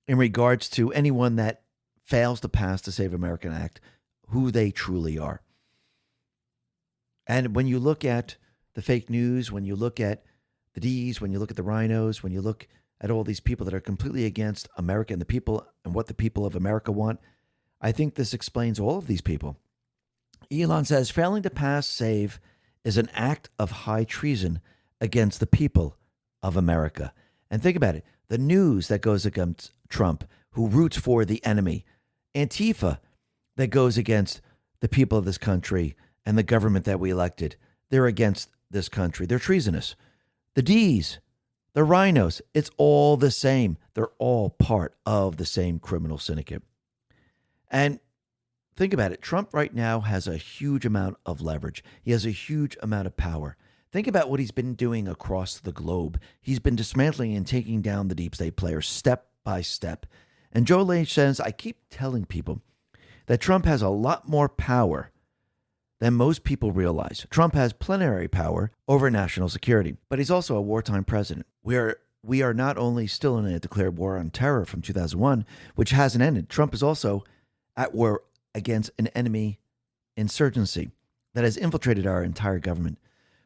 in regards to anyone that fails to pass the Save America Act, who they truly are. And when you look at the fake news, when you look at the D's, when you look at the rhinos, when you look at all these people that are completely against America and the people and what the people of America want, I think this explains all of these people. Elon says failing to pass SAVE is an act of high treason against the people of America. And think about it. The news that goes against Trump, who roots for the enemy. Antifa that goes against the people of this country and the government that we elected. They're against this country. They're treasonous. The D's, the rhinos, it's all the same. They're all part of the same criminal syndicate. And think about it. Trump right now has a huge amount of leverage. He has a huge amount of power. Think about what he's been doing across the globe. He's been dismantling and taking down the deep state players step by step. And Joe Lane says, I keep telling people that Trump has a lot more power than most people realize. Trump has plenary power over national security, but he's also a wartime president. We are not only still in a declared war on terror from 2001, which hasn't ended. Trump is also at war against an enemy insurgency that has infiltrated our entire government.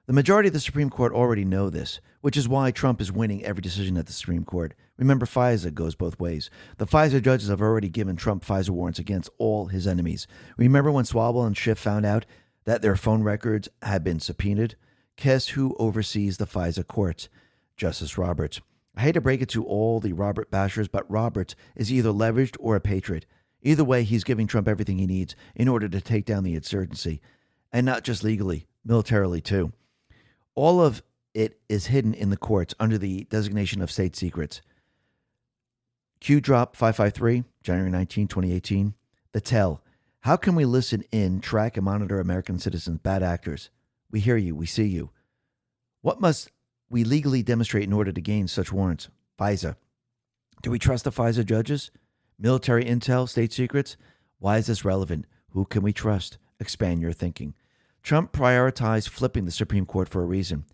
The majority of the Supreme Court already know this, which is why Trump is winning every decision at the Supreme Court. Remember, FISA goes both ways. The FISA judges have already given Trump FISA warrants against all his enemies. Remember when Swalwell and Schiff found out that their phone records had been subpoenaed? Guess who oversees the FISA courts? Justice Roberts. I hate to break it to all the Robert bashers, but Roberts is either leveraged or a patriot. Either way, he's giving Trump everything he needs in order to take down the insurgency. And not just legally, militarily too. All of it is hidden in the courts under the designation of state secrets. Q Drop 553, January 19, 2018. The Tell. How can we listen in, track, and monitor American citizens, bad actors? We hear you. We see you. What must we legally demonstrate in order to gain such warrants? FISA. Do we trust the FISA judges? Military intel, state secrets? Why is this relevant? Who can we trust? Expand your thinking. Trump prioritized flipping the Supreme Court for a reason.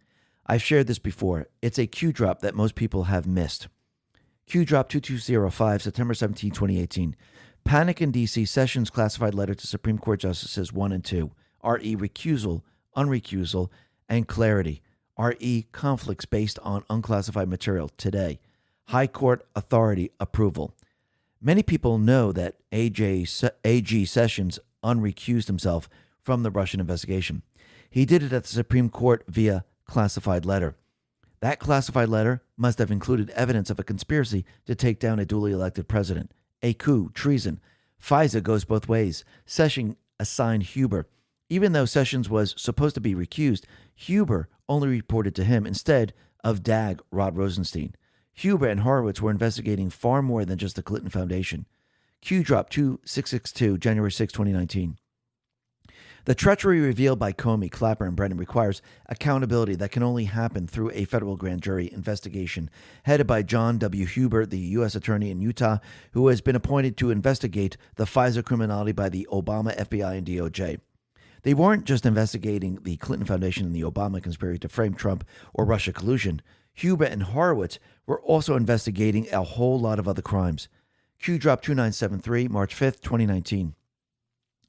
I've shared this before. It's a Q drop that most people have missed. Q drop 2205, September 17, 2018. Panic in D.C. Sessions classified letter to Supreme Court Justices 1 and 2. R.E. recusal, unrecusal, and clarity. R.E. conflicts based on unclassified material today. High Court authority approval. Many people know that A.G. Sessions unrecused himself from the Russian investigation. He did it at the Supreme Court via classified letter. That classified letter must have included evidence of a conspiracy to take down a duly elected president, a coup, treason. FISA goes both ways. Sessions assigned Huber. Even though Sessions was supposed to be recused, Huber only reported to him instead of DAG Rod Rosenstein. Huber and Horowitz were investigating far more than just the Clinton Foundation. Q Drop 2662, January 6, 2019. The treachery revealed by Comey, Clapper, and Brennan requires accountability that can only happen through a federal grand jury investigation headed by John W. Huber, the U.S. attorney in Utah, who has been appointed to investigate the FISA criminality by the Obama FBI and DOJ. They weren't just investigating the Clinton Foundation and the Obama conspiracy to frame Trump or Russia collusion. Huber and Horowitz were also investigating a whole lot of other crimes. Q Drop 2973, March 5th, 2019.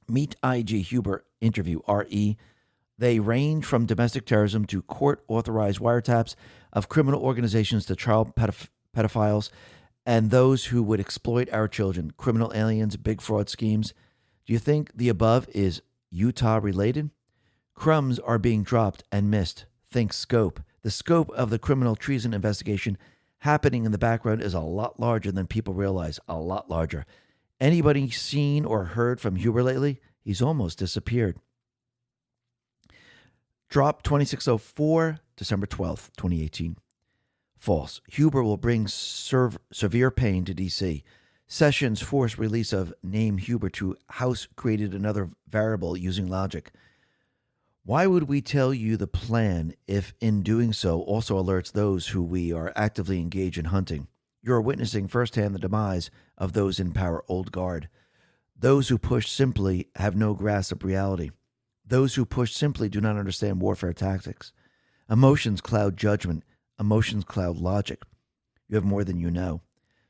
Meet IG Huber interview, RE, They range from domestic terrorism to court-authorized wiretaps of criminal organizations to child pedophiles and those who would exploit our children, criminal aliens, big fraud schemes. Do you think the above is Utah-related? Crumbs are being dropped and missed. Think scope. The scope of the criminal treason investigation happening in the background is a lot larger than people realize, a lot larger. Anybody seen or heard from Huber lately? He's almost disappeared. Drop 2604, December 12th, 2018. False. Huber will bring severe pain to D.C. Sessions forced release of name Huber to House created another variable using logic. Why would we tell you the plan if in doing so also alerts those who we are actively engaged in hunting? You are witnessing firsthand the demise of those in power, old guard. Those who push simply have no grasp of reality. Those who push simply do not understand warfare tactics. Emotions cloud judgment. Emotions cloud logic. You have more than you know.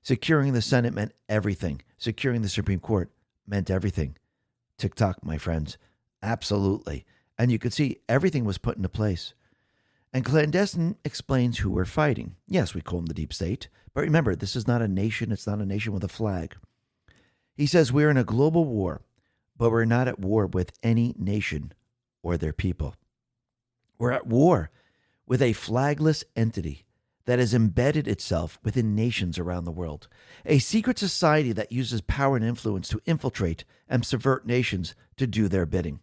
Securing the Senate meant everything. Securing the Supreme Court meant everything. Tick-tock, my friends. Absolutely. And you could see everything was put into place. And Clandestine explains who we're fighting. Yes, we call them the deep state. But remember, this is not a nation. It's not a nation with a flag. He says we're in a global war, but we're not at war with any nation or their people. We're at war with a flagless entity that has embedded itself within nations around the world. A secret society that uses power and influence to infiltrate and subvert nations to do their bidding.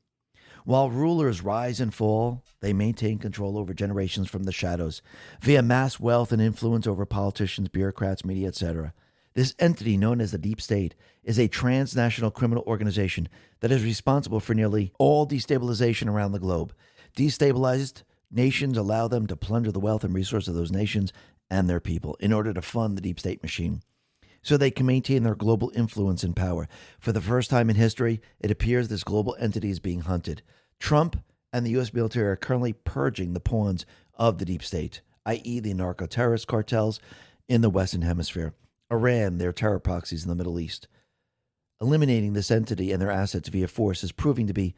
While rulers rise and fall, they maintain control over generations from the shadows via mass wealth and influence over politicians, bureaucrats, media, etc. This entity, known as the Deep State, is a transnational criminal organization that is responsible for nearly all destabilization around the globe. Destabilized nations allow them to plunder the wealth and resources of those nations and their people in order to fund the Deep State machine, so they can maintain their global influence and power. For the first time in history, it appears this global entity is being hunted. Trump and the U.S. military are currently purging the pawns of the Deep State, i.e. the narco-terrorist cartels in the Western Hemisphere, Iran, their terror proxies in the Middle East. Eliminating this entity and their assets via force is proving to be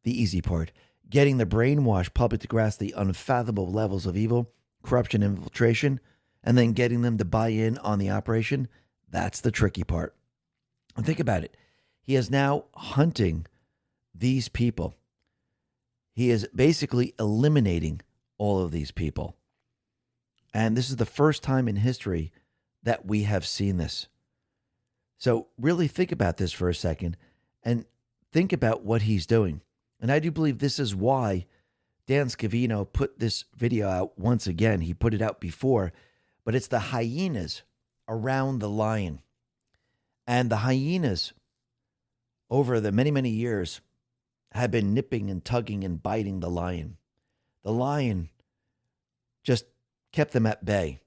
the easy part. Getting the brainwashed public to grasp the unfathomable levels of evil, corruption, and infiltration, and then getting them to buy in on the operation, that's the tricky part. And think about it. He is now hunting these people. He is basically eliminating all of these people. And this is the first time in history that we have seen this. So really think about this for a second and think about what he's doing. And I do believe this is why Dan Scavino put this video out once again. He put it out before, but it's the hyenas around the lion. And the hyenas, over the many, many years, have been nipping and tugging and biting the lion. The lion just kept them at bay.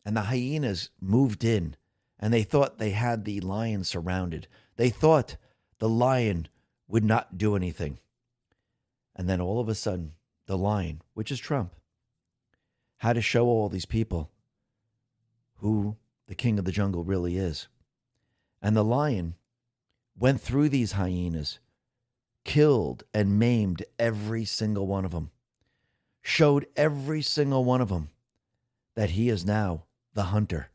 And the hyenas moved in, and they thought they had the lion surrounded. They thought the lion would not do anything. And then all of a sudden, the lion, which is Trump, had to show all these people who the king of the jungle really is. And the lion went through these hyenas, killed and maimed every single one of them, showed every single one of them that he is now the hunter,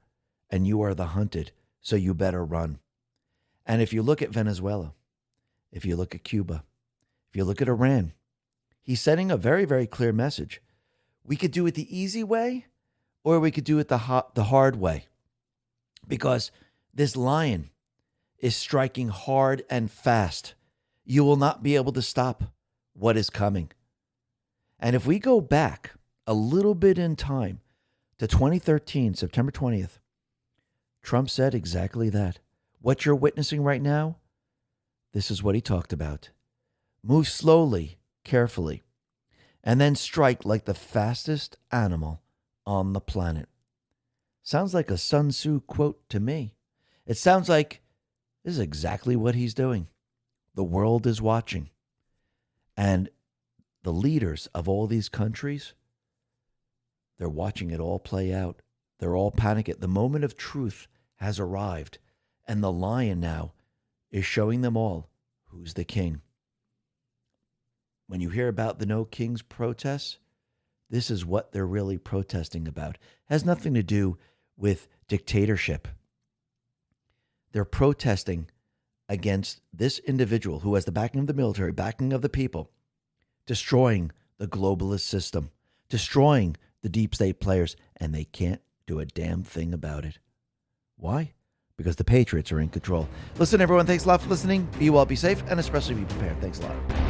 and you are the hunted, so you better run. And if you look at Venezuela, if you look at Cuba, if you look at Iran, he's sending a very, very clear message. We could do it the easy way, or we could do it the hard way, because this lion is striking hard and fast. You will not be able to stop what is coming. And if we go back a little bit in time to 2013, September 20th, Trump said exactly that. What you're witnessing right now, this is what he talked about. Move slowly, carefully, and then strike like the fastest animal on the planet. Sounds like a Sun Tzu quote to me. It sounds like this is exactly what he's doing. The world is watching. And the leaders of all these countries, they're watching it all play out. They're all panicking. The moment of truth has arrived. And the lion now is showing them all who's the king. when you hear about the No Kings protests, this is what they're really protesting about. It has nothing to do with dictatorship. They're protesting against this individual who has the backing of the military, backing of the people, destroying the globalist system, destroying the deep state players, and they can't do a damn thing about it. Why? Because the patriots are in control. Listen, everyone, thanks a lot for listening. Be well, be safe, and especially be prepared. Thanks a lot.